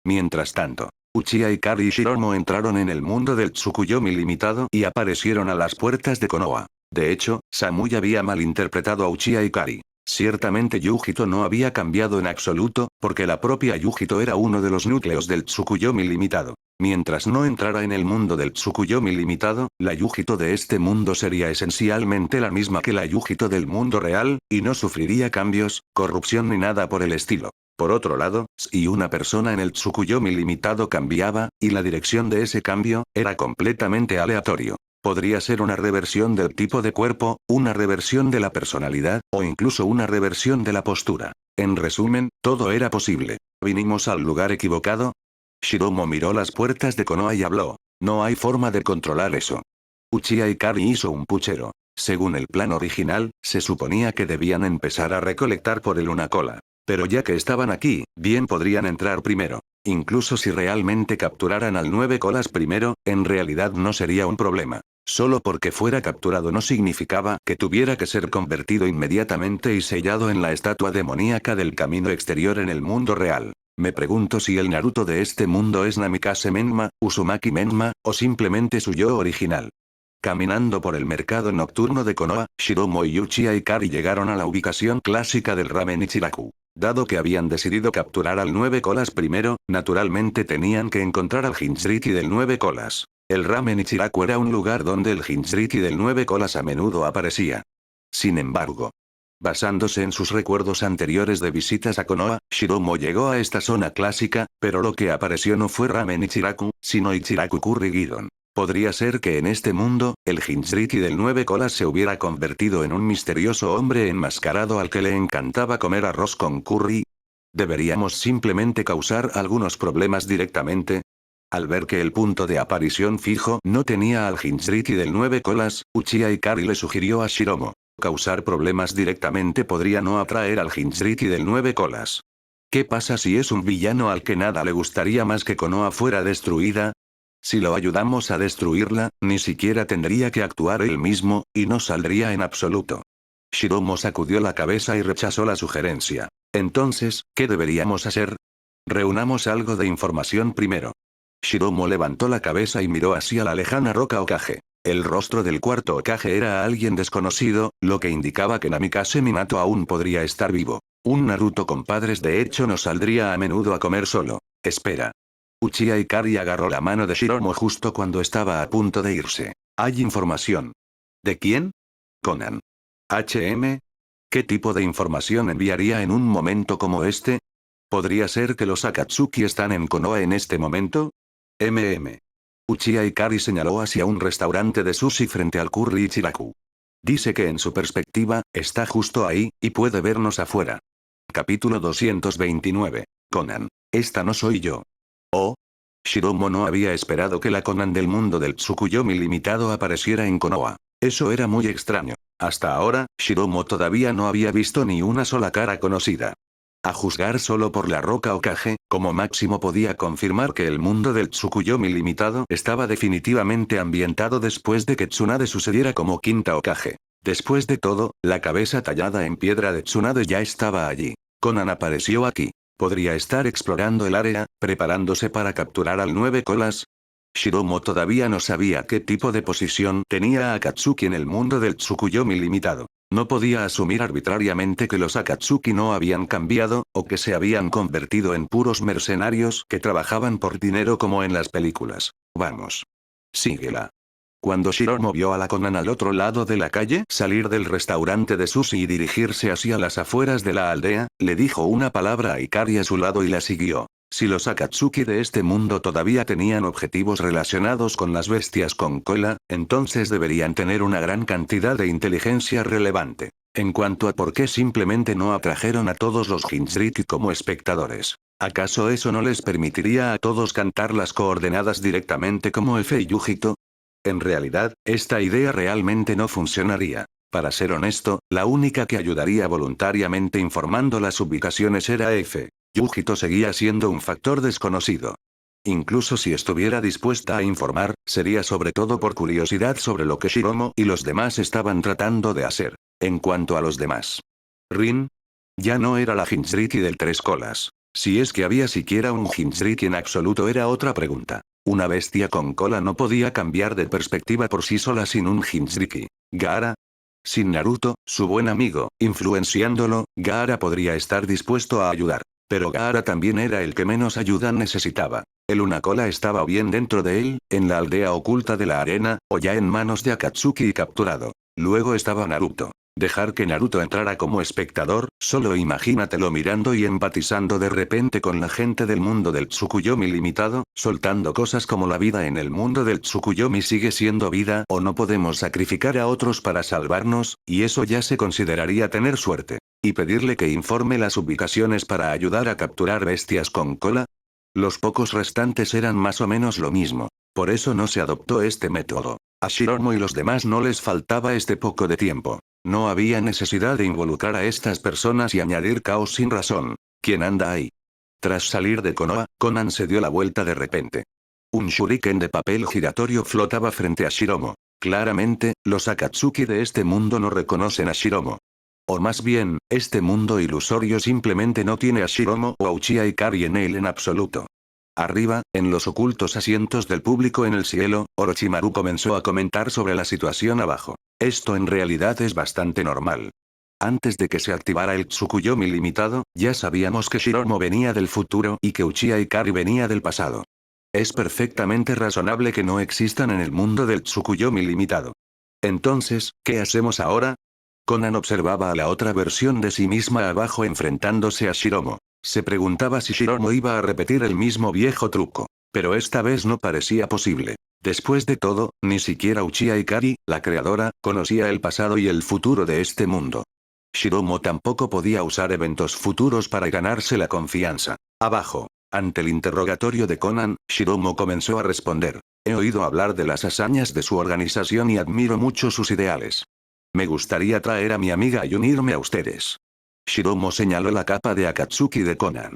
Mientras tanto, Uchiha Ikari y Shiromo entraron en el mundo del Tsukuyomi limitado y aparecieron a las puertas de Konoha. De hecho, Samui había malinterpretado a Uchiha Ikari. Ciertamente Yujito no había cambiado en absoluto, porque la propia Yujito era uno de los núcleos del Tsukuyomi limitado. Mientras no entrara en el mundo del Tsukuyomi limitado, la Yujito de este mundo sería esencialmente la misma que la Yujito del mundo real, y no sufriría cambios, corrupción ni nada por el estilo. Por otro lado, si una persona en el Tsukuyomi limitado cambiaba, y la dirección de ese cambio, era completamente aleatorio. Podría ser una reversión del tipo de cuerpo, una reversión de la personalidad, o incluso una reversión de la postura. En resumen, todo era posible. ¿Vinimos al lugar equivocado? Shiromo miró las puertas de Konoha y habló. No hay forma de controlar eso. Uchiha Ikari hizo un puchero. Según el plan original, se suponía que debían empezar a recolectar por el una cola. Pero ya que estaban aquí, bien podrían entrar primero. Incluso si realmente capturaran al 9 colas primero, en realidad no sería un problema. Solo porque fuera capturado no significaba que tuviera que ser convertido inmediatamente y sellado en la estatua demoníaca del camino exterior en el mundo real. Me pregunto si el Naruto de este mundo es Namikaze Menma, Uzumaki Menma, o simplemente su yo original. Caminando por el mercado nocturno de Konoha, Shiromo y Uchiha Ikari llegaron a la ubicación clásica del Ramen Ichiraku. Dado que habían decidido capturar al 9 colas primero, naturalmente tenían que encontrar al Jinchuriki del 9 colas. El Ramen Ichiraku era un lugar donde el Jinchuriki del 9 colas a menudo aparecía. Sin embargo, basándose en sus recuerdos anteriores de visitas a Konoha, Shiromo llegó a esta zona clásica, pero lo que apareció no fue Ramen Ichiraku, sino Ichiraku Curry Giddon. Podría ser que en este mundo, el Jinchuriki del 9 colas se hubiera convertido en un misterioso hombre enmascarado al que le encantaba comer arroz con curry. ¿Deberíamos simplemente causar algunos problemas directamente? Al ver que el punto de aparición fijo no tenía al Jinchuriki del 9 colas, Uchiha Ikari le sugirió a Shiromo. Causar problemas directamente podría no atraer al Jinchuriki del 9 colas. ¿Qué pasa si es un villano al que nada le gustaría más que Konoha fuera destruida? Si lo ayudamos a destruirla, ni siquiera tendría que actuar él mismo, y no saldría en absoluto. Shiromo sacudió la cabeza y rechazó la sugerencia. Entonces, ¿qué deberíamos hacer? Reunamos algo de información primero. Shiromo levantó la cabeza y miró hacia la lejana roca Hokage. El rostro del cuarto Hokage era alguien desconocido, lo que indicaba que Namikaze Minato aún podría estar vivo. Un Naruto con padres de hecho no saldría a menudo a comer solo. Espera. Uchiha Ikari agarró la mano de Shiromo justo cuando estaba a punto de irse. ¿Hay información? ¿De quién? Conan. ¿HM? ¿Qué tipo de información enviaría en un momento como este? ¿Podría ser que los Akatsuki están en Konoha en este momento? Uchiha Ikari señaló hacia un restaurante de sushi frente al Curry Ichiraku. Dice que en su perspectiva, está justo ahí, y puede vernos afuera. Capítulo 229. Conan. Esta no soy yo. Oh. Shiromo no había esperado que la Conan del mundo del Tsukuyomi limitado apareciera en Konoha. Eso era muy extraño. Hasta ahora, Shiromo todavía no había visto ni una sola cara conocida. A juzgar solo por la roca Hokage, como máximo podía confirmar que el mundo del Tsukuyomi limitado estaba definitivamente ambientado después de que Tsunade sucediera como quinta Hokage. Después de todo, la cabeza tallada en piedra de Tsunade ya estaba allí. Conan apareció aquí. ¿Podría estar explorando el área, preparándose para capturar al 9 colas? Shiromo todavía no sabía qué tipo de posición tenía Akatsuki en el mundo del Tsukuyomi limitado. No podía asumir arbitrariamente que los Akatsuki no habían cambiado, o que se habían convertido en puros mercenarios que trabajaban por dinero como en las películas. Vamos. Síguela. Cuando Shiromo vio a la Konan al otro lado de la calle salir del restaurante de sushi y dirigirse hacia las afueras de la aldea, le dijo una palabra a Ikari a su lado y la siguió. Si los Akatsuki de este mundo todavía tenían objetivos relacionados con las bestias con cola, entonces deberían tener una gran cantidad de inteligencia relevante. En cuanto a por qué simplemente no atrajeron a todos los Jinchuriki como espectadores. ¿Acaso eso no les permitiría a todos cantar las coordenadas directamente como F y Yujito? En realidad, esta idea realmente no funcionaría. Para ser honesto, la única que ayudaría voluntariamente informando las ubicaciones era F. Yujito seguía siendo un factor desconocido. Incluso si estuviera dispuesta a informar, sería sobre todo por curiosidad sobre lo que Shiromo y los demás estaban tratando de hacer. En cuanto a los demás. Rin. Ya no era la Jinchuriki del tres colas. Si es que había siquiera un Jinchuriki en absoluto era otra pregunta. Una bestia con cola no podía cambiar de perspectiva por sí sola sin un Jinchuriki. Gaara. Sin Naruto, su buen amigo, influenciándolo, Gaara podría estar dispuesto a ayudar. Pero Gaara también era el que menos ayuda necesitaba. El una cola estaba bien dentro de él, en la aldea oculta de la arena, o ya en manos de Akatsuki y capturado. Luego estaba Naruto. Dejar que Naruto entrara como espectador, solo imagínatelo mirando y empatizando de repente con la gente del mundo del Tsukuyomi limitado, soltando cosas como la vida en el mundo del Tsukuyomi sigue siendo vida o no podemos sacrificar a otros para salvarnos, y eso ya se consideraría tener suerte. Y pedirle que informe las ubicaciones para ayudar a capturar bestias con cola. Los pocos restantes eran más o menos lo mismo. Por eso no se adoptó este método. A Shiromo y los demás no les faltaba este poco de tiempo. No había necesidad de involucrar a estas personas y añadir caos sin razón. ¿Quién anda ahí? Tras salir de Konoha, Konan se dio la vuelta de repente. Un shuriken de papel giratorio flotaba frente a Shiromo. Claramente, los Akatsuki de este mundo no reconocen a Shiromo. O más bien, este mundo ilusorio simplemente no tiene a Shiromo o a Uchiha Ikari en él en absoluto. Arriba, en los ocultos asientos del público en el cielo, Orochimaru comenzó a comentar sobre la situación abajo. Esto en realidad es bastante normal. Antes de que se activara el Tsukuyomi limitado, ya sabíamos que Shiromo venía del futuro y que Uchiha Ikari venía del pasado. Es perfectamente razonable que no existan en el mundo del Tsukuyomi limitado. Entonces, ¿qué hacemos ahora? Konan observaba a la otra versión de sí misma abajo enfrentándose a Shiromo. Se preguntaba si Shiromo iba a repetir el mismo viejo truco. Pero esta vez no parecía posible. Después de todo, ni siquiera Uchiha Ikari, la creadora, conocía el pasado y el futuro de este mundo. Shiromo tampoco podía usar eventos futuros para ganarse la confianza. Abajo. Ante el interrogatorio de Konan, Shiromo comenzó a responder. He oído hablar de las hazañas de su organización y admiro mucho sus ideales. Me gustaría traer a mi amiga y unirme a ustedes. Shiromo señaló la capa de Akatsuki de Konan.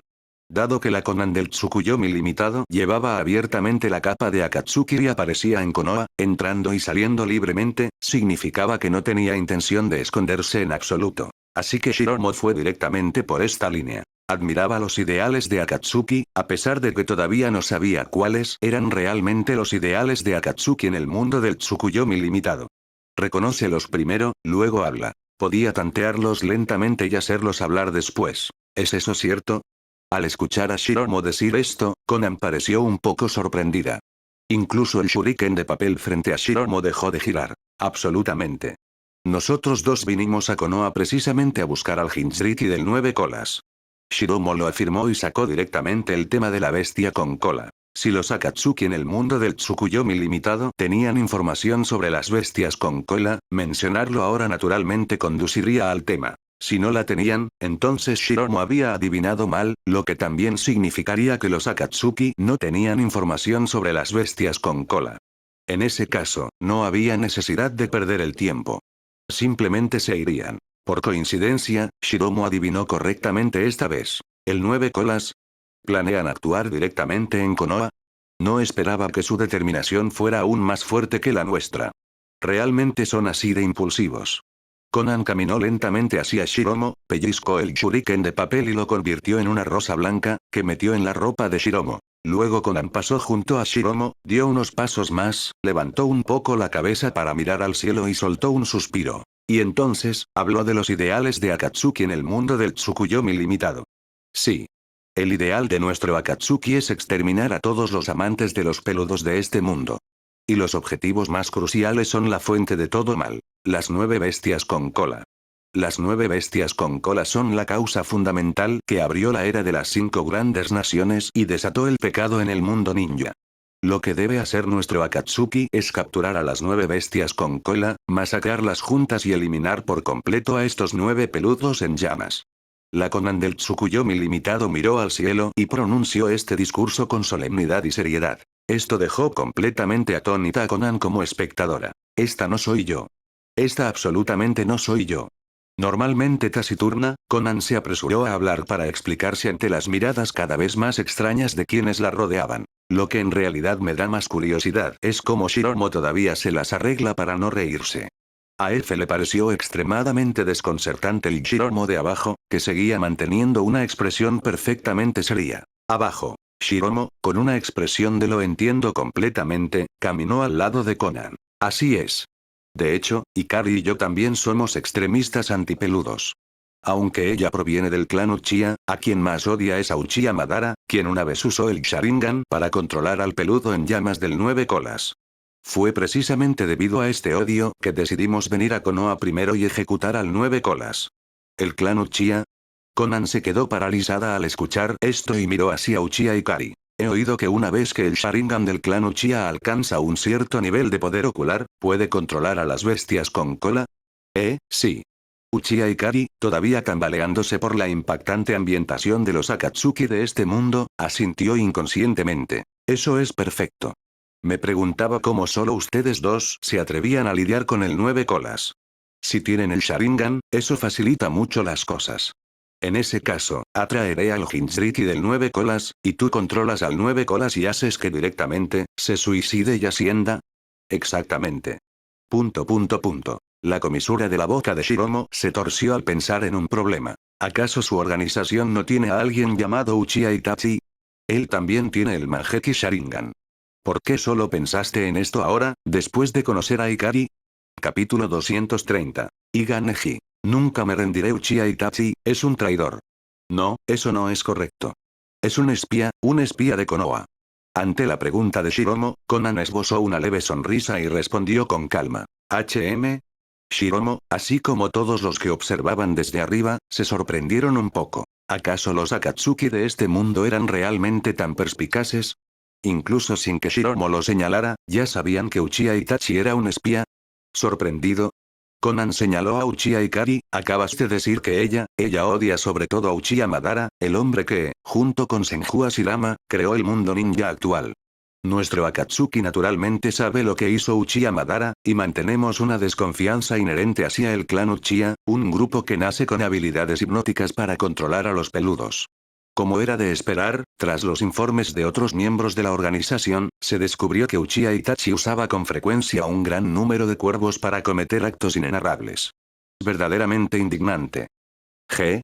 Dado que la Konan del Tsukuyomi limitado llevaba abiertamente la capa de Akatsuki y aparecía en Konoha, entrando y saliendo libremente, significaba que no tenía intención de esconderse en absoluto. Así que Shiromo fue directamente por esta línea. Admiraba los ideales de Akatsuki, a pesar de que todavía no sabía cuáles eran realmente los ideales de Akatsuki en el mundo del Tsukuyomi limitado. Reconócelos primero, luego habla. Podía tantearlos lentamente y hacerlos hablar después. ¿Es eso cierto? Al escuchar a Shiromo decir esto, Konan pareció un poco sorprendida. Incluso el shuriken de papel frente a Shiromo dejó de girar. Absolutamente. Nosotros dos vinimos a Konoha precisamente a buscar al Jinchuriki del 9 colas. Shiromo lo afirmó y sacó directamente el tema de la bestia con cola. Si los Akatsuki en el mundo del Tsukuyomi limitado tenían información sobre las bestias con cola, mencionarlo ahora naturalmente conduciría al tema. Si no la tenían, entonces Shiromo había adivinado mal, lo que también significaría que los Akatsuki no tenían información sobre las bestias con cola. En ese caso, no había necesidad de perder el tiempo. Simplemente se irían. Por coincidencia, Shiromo adivinó correctamente esta vez. ¿El 9 colas? ¿Planean actuar directamente en Konoha? No esperaba que su determinación fuera aún más fuerte que la nuestra. Realmente son así de impulsivos. Konan caminó lentamente hacia Shiromo, pellizcó el shuriken de papel y lo convirtió en una rosa blanca, que metió en la ropa de Shiromo. Luego Konan pasó junto a Shiromo, dio unos pasos más, levantó un poco la cabeza para mirar al cielo y soltó un suspiro. Y entonces, habló de los ideales de Akatsuki en el mundo del Tsukuyomi limitado. Sí. El ideal de nuestro Akatsuki es exterminar a todos los amantes de los peludos de este mundo. Y los objetivos más cruciales son la fuente de todo mal. Las 9 bestias con cola. Las 9 bestias con cola son la causa fundamental que abrió la era de las 5 grandes naciones y desató el pecado en el mundo ninja. Lo que debe hacer nuestro Akatsuki es capturar a las 9 bestias con cola, masacrarlas juntas y eliminar por completo a estos 9 peludos en llamas. La Konan del Tsukuyomi limitado miró al cielo y pronunció este discurso con solemnidad y seriedad. Esto dejó completamente atónita a Konan como espectadora. Esta no soy yo. Esta absolutamente no soy yo. Normalmente taciturna, Konan se apresuró a hablar para explicarse ante las miradas cada vez más extrañas de quienes la rodeaban. Lo que en realidad me da más curiosidad es cómo Shiromo todavía se las arregla para no reírse. A F le pareció extremadamente desconcertante el Shiromo de abajo, que seguía manteniendo una expresión perfectamente seria. Abajo, Shiromo, con una expresión de lo entiendo completamente, caminó al lado de Konan. Así es. De hecho, Ikari y yo también somos extremistas antipeludos. Aunque ella proviene del clan Uchiha, a quien más odia es a Uchiha Madara, quien una vez usó el Sharingan para controlar al peludo en llamas del 9 colas. Fue precisamente debido a este odio que decidimos venir a Konoha primero y ejecutar al 9 colas. ¿El clan Uchiha? Konan se quedó paralizada al escuchar esto y miró hacia Uchiha Ikari. He oído que una vez que el Sharingan del clan Uchiha alcanza un cierto nivel de poder ocular, puede controlar a las bestias con cola. Sí. Uchiha Ikari, todavía tambaleándose por la impactante ambientación de los Akatsuki de este mundo, asintió inconscientemente. Eso es perfecto. Me preguntaba cómo solo ustedes dos se atrevían a lidiar con el 9 colas. Si tienen el Sharingan, eso facilita mucho las cosas. En ese caso, atraeré al Jinchuriki del 9 colas, y tú controlas al 9 colas y haces que directamente, se suicide y ascienda. Exactamente. La comisura de la boca de Shiromo se torció al pensar en un problema. ¿Acaso su organización no tiene a alguien llamado Uchiha Itachi? Él también tiene el Mangekyou Sharingan. ¿Por qué solo pensaste en esto ahora, después de conocer a Ikari? Capítulo 230. Iga Neji. Nunca me rendiré. Uchiha Itachi, es un traidor. No, eso no es correcto. Es un espía de Konoha. Ante la pregunta de Shiromo, Konan esbozó una leve sonrisa y respondió con calma. Shiromo, así como todos los que observaban desde arriba, se sorprendieron un poco. ¿Acaso los Akatsuki de este mundo eran realmente tan perspicaces? Incluso sin que Shiromo lo señalara, ya sabían que Uchiha Itachi era un espía. Sorprendido, Konan señaló a Uchiha Ikari, acabas de decir que ella odia sobre todo a Uchiha Madara, el hombre que, junto con Senju Hashirama, creó el mundo ninja actual. Nuestro Akatsuki naturalmente sabe lo que hizo Uchiha Madara, y mantenemos una desconfianza inherente hacia el clan Uchiha, un grupo que nace con habilidades hipnóticas para controlar a los peludos. Como era de esperar, tras los informes de otros miembros de la organización, se descubrió que Uchiha Itachi usaba con frecuencia un gran número de cuervos para cometer actos inenarrables. Verdaderamente indignante.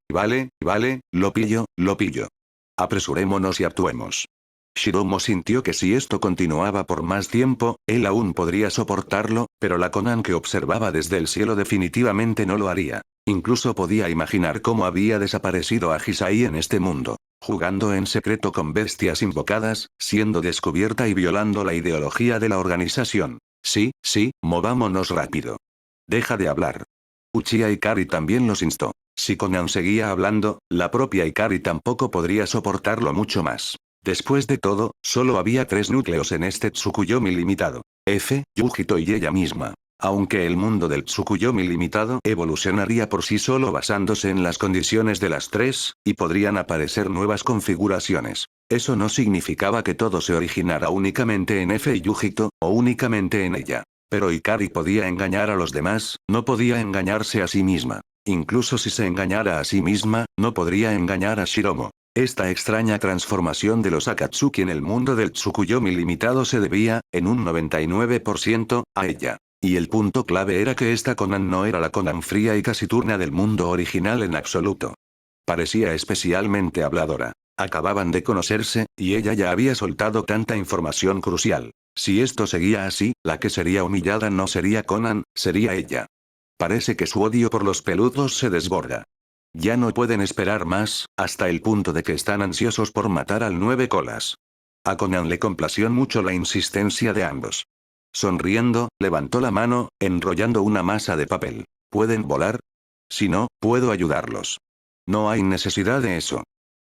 Vale, lo pillo. Apresurémonos y actuemos. Shiromo sintió que si esto continuaba por más tiempo, él aún podría soportarlo, pero la Konan que observaba desde el cielo definitivamente no lo haría. Incluso podía imaginar cómo había desaparecido a Hisai en este mundo, jugando en secreto con bestias invocadas, siendo descubierta y violando la ideología de la organización. Sí, movámonos rápido. Deja de hablar. Uchiha Ikari también los instó. Si Konan seguía hablando, la propia Ikari tampoco podría soportarlo mucho más. Después de todo, solo había 3 núcleos en este Tsukuyomi limitado. Yujito y ella misma. Aunque el mundo del Tsukuyomi limitado evolucionaría por sí solo basándose en las condiciones de las 3, y podrían aparecer nuevas configuraciones. Eso no significaba que todo se originara únicamente en F y Yujito, o únicamente en ella. Pero Ikari podía engañar a los demás, no podía engañarse a sí misma. Incluso si se engañara a sí misma, no podría engañar a Shiromo. Esta extraña transformación de los Akatsuki en el mundo del Tsukuyomi limitado se debía, en un 99%, a ella. Y el punto clave era que esta Konan no era la Konan fría y taciturna del mundo original en absoluto. Parecía especialmente habladora. Acababan de conocerse, y ella ya había soltado tanta información crucial. Si esto seguía así, la que sería humillada no sería Konan, sería ella. Parece que su odio por los peludos se desborda. Ya no pueden esperar más, hasta el punto de que están ansiosos por matar al 9 colas. A Konan le complació mucho la insistencia de ambos. Sonriendo, levantó la mano, enrollando una masa de papel. ¿Pueden volar? Si no, puedo ayudarlos. No hay necesidad de eso.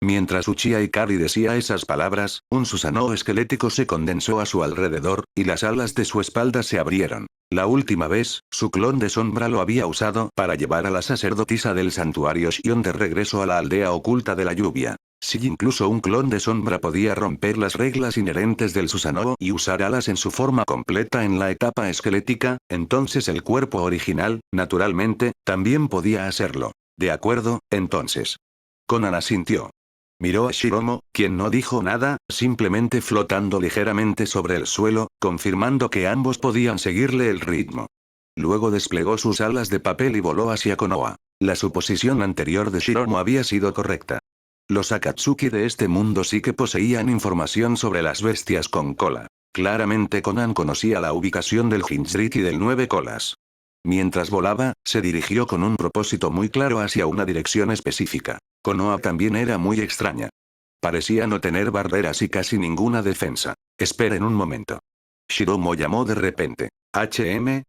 Mientras Uchiha Ikari decía esas palabras, un Susanoo esquelético se condensó a su alrededor, y las alas de su espalda se abrieron. La última vez, su clon de sombra lo había usado para llevar a la sacerdotisa del santuario Shion de regreso a la aldea oculta de la lluvia. Si incluso un clon de sombra podía romper las reglas inherentes del Susanoo y usar alas en su forma completa en la etapa esquelética, entonces el cuerpo original, naturalmente, también podía hacerlo. De acuerdo, entonces. Conan asintió. Miró a Shiromo, quien no dijo nada, simplemente flotando ligeramente sobre el suelo, confirmando que ambos podían seguirle el ritmo. Luego desplegó sus alas de papel y voló hacia Konoha. La suposición anterior de Shiromo había sido correcta. Los Akatsuki de este mundo sí que poseían información sobre las bestias con cola. Claramente Conan conocía la ubicación del Jinchuriki del 9 colas. Mientras volaba, se dirigió con un propósito muy claro hacia una dirección específica. Konoha también era muy extraña. Parecía no tener barreras y casi ninguna defensa. Esperen un momento. Shiromo llamó de repente. ¿HM?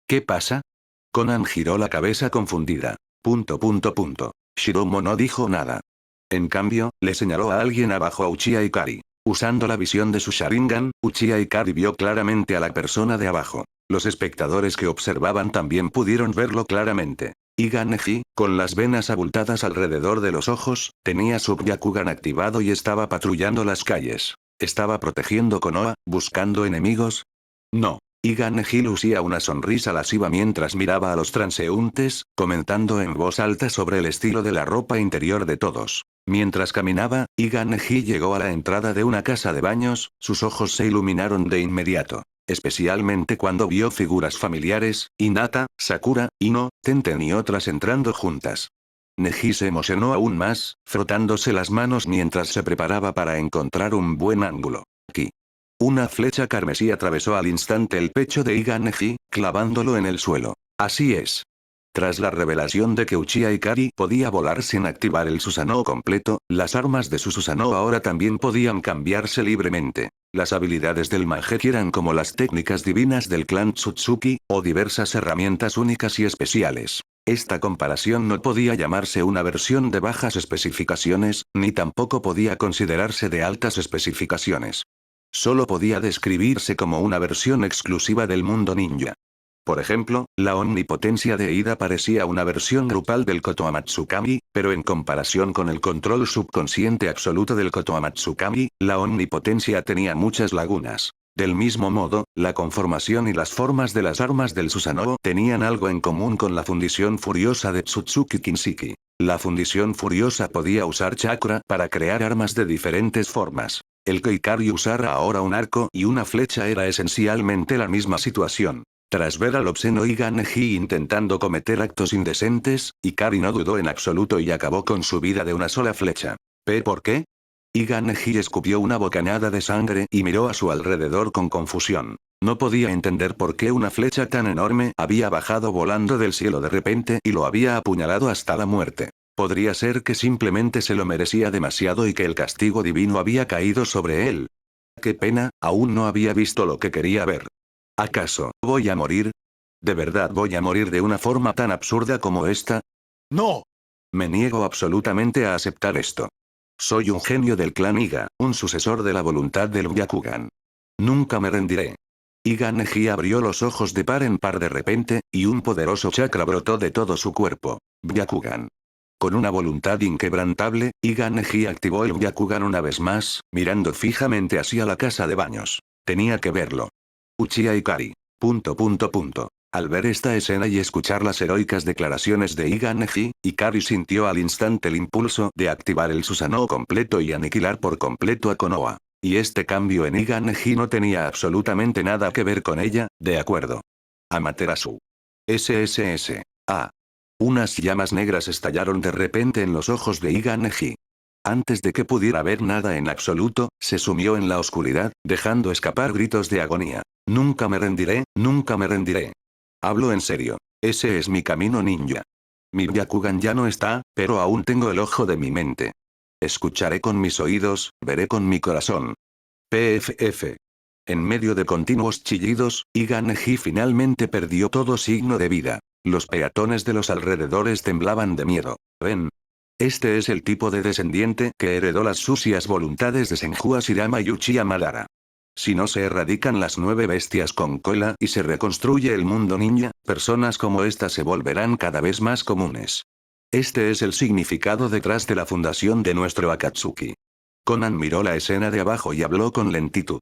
¿Qué pasa? Conan giró la cabeza confundida. Shiromo no dijo nada. En cambio, le señaló a alguien abajo a Uchiha Ikari. Usando la visión de su Sharingan, Uchiha Ikari vio claramente a la persona de abajo. Los espectadores que observaban también pudieron verlo claramente. Iga Neji, con las venas abultadas alrededor de los ojos, tenía su Byakugan activado y estaba patrullando las calles. ¿Estaba protegiendo Konoha, buscando enemigos? No. Iga Neji lucía una sonrisa lasciva mientras miraba a los transeúntes, comentando en voz alta sobre el estilo de la ropa interior de todos. Mientras caminaba, Iga Neji llegó a la entrada de una casa de baños, sus ojos se iluminaron de inmediato. Especialmente cuando vio figuras familiares, Hinata, Sakura, Ino, Tenten y otras entrando juntas. Neji se emocionó aún más, frotándose las manos mientras se preparaba para encontrar un buen ángulo. Aquí. Una flecha carmesí atravesó al instante el pecho de Iga Neji, clavándolo en el suelo. Así es. Tras la revelación de que Uchiha Ikari podía volar sin activar el Susanoo completo, las armas de su Susanoo ahora también podían cambiarse libremente. Las habilidades del Mangeki eran como las técnicas divinas del clan Tsutsuki, o diversas herramientas únicas y especiales. Esta comparación no podía llamarse una versión de bajas especificaciones, ni tampoco podía considerarse de altas especificaciones. Solo podía describirse como una versión exclusiva del mundo ninja. Por ejemplo, la omnipotencia de Ida parecía una versión grupal del Kotoamatsukami, pero en comparación con el control subconsciente absoluto del Kotoamatsukami, la omnipotencia tenía muchas lagunas. Del mismo modo, la conformación y las formas de las armas del Susanoo tenían algo en común con la fundición furiosa de Tsutsuki Kinshiki. La fundición furiosa podía usar chakra para crear armas de diferentes formas. El que Ikari usara ahora un arco y una flecha era esencialmente la misma situación. Tras ver al obsceno Iga Neji intentando cometer actos indecentes, Ikari no dudó en absoluto y acabó con su vida de una sola flecha. ¿Por qué? Iga Neji escupió una bocanada de sangre y miró a su alrededor con confusión. No podía entender por qué una flecha tan enorme había bajado volando del cielo de repente y lo había apuñalado hasta la muerte. Podría ser que simplemente se lo merecía demasiado y que el castigo divino había caído sobre él. Qué pena, aún no había visto lo que quería ver. ¿Acaso voy a morir? ¿De verdad voy a morir de una forma tan absurda como esta? ¡No! Me niego absolutamente a aceptar esto. Soy un genio del clan Iga, un sucesor de la voluntad del Byakugan. Nunca me rendiré. Iga Neji abrió los ojos de par en par de repente, y un poderoso chakra brotó de todo su cuerpo. Byakugan. Con una voluntad inquebrantable, Iga Neji activó el Byakugan una vez más, mirando fijamente hacia la casa de baños. Tenía que verlo. Uchiha Ikari. Al ver esta escena y escuchar las heroicas declaraciones de Iga Neji, Ikari sintió al instante el impulso de activar el Susanoo completo y aniquilar por completo a Konoha. Y este cambio en Iga Neji no tenía absolutamente nada que ver con ella, de acuerdo. Amaterasu. SSS. Ah. Unas llamas negras estallaron de repente en los ojos de Iga Neji. Antes de que pudiera ver nada en absoluto, se sumió en la oscuridad, dejando escapar gritos de agonía. Nunca me rendiré, nunca me rendiré. Hablo en serio. Ese es mi camino ninja. Mi Byakugan ya no está, pero aún tengo el ojo de mi mente. Escucharé con mis oídos, veré con mi corazón. PFF. En medio de continuos chillidos, Igan-Eji finalmente perdió todo signo de vida. Los peatones de los alrededores temblaban de miedo. ¿Ven? Este es el tipo de descendiente que heredó las sucias voluntades de Senju Shirama y Uchiha Madara. Si no se erradican las 9 bestias con cola y se reconstruye el mundo ninja, personas como esta se volverán cada vez más comunes. Este es el significado detrás de la fundación de nuestro Akatsuki. Conan miró la escena de abajo y habló con lentitud.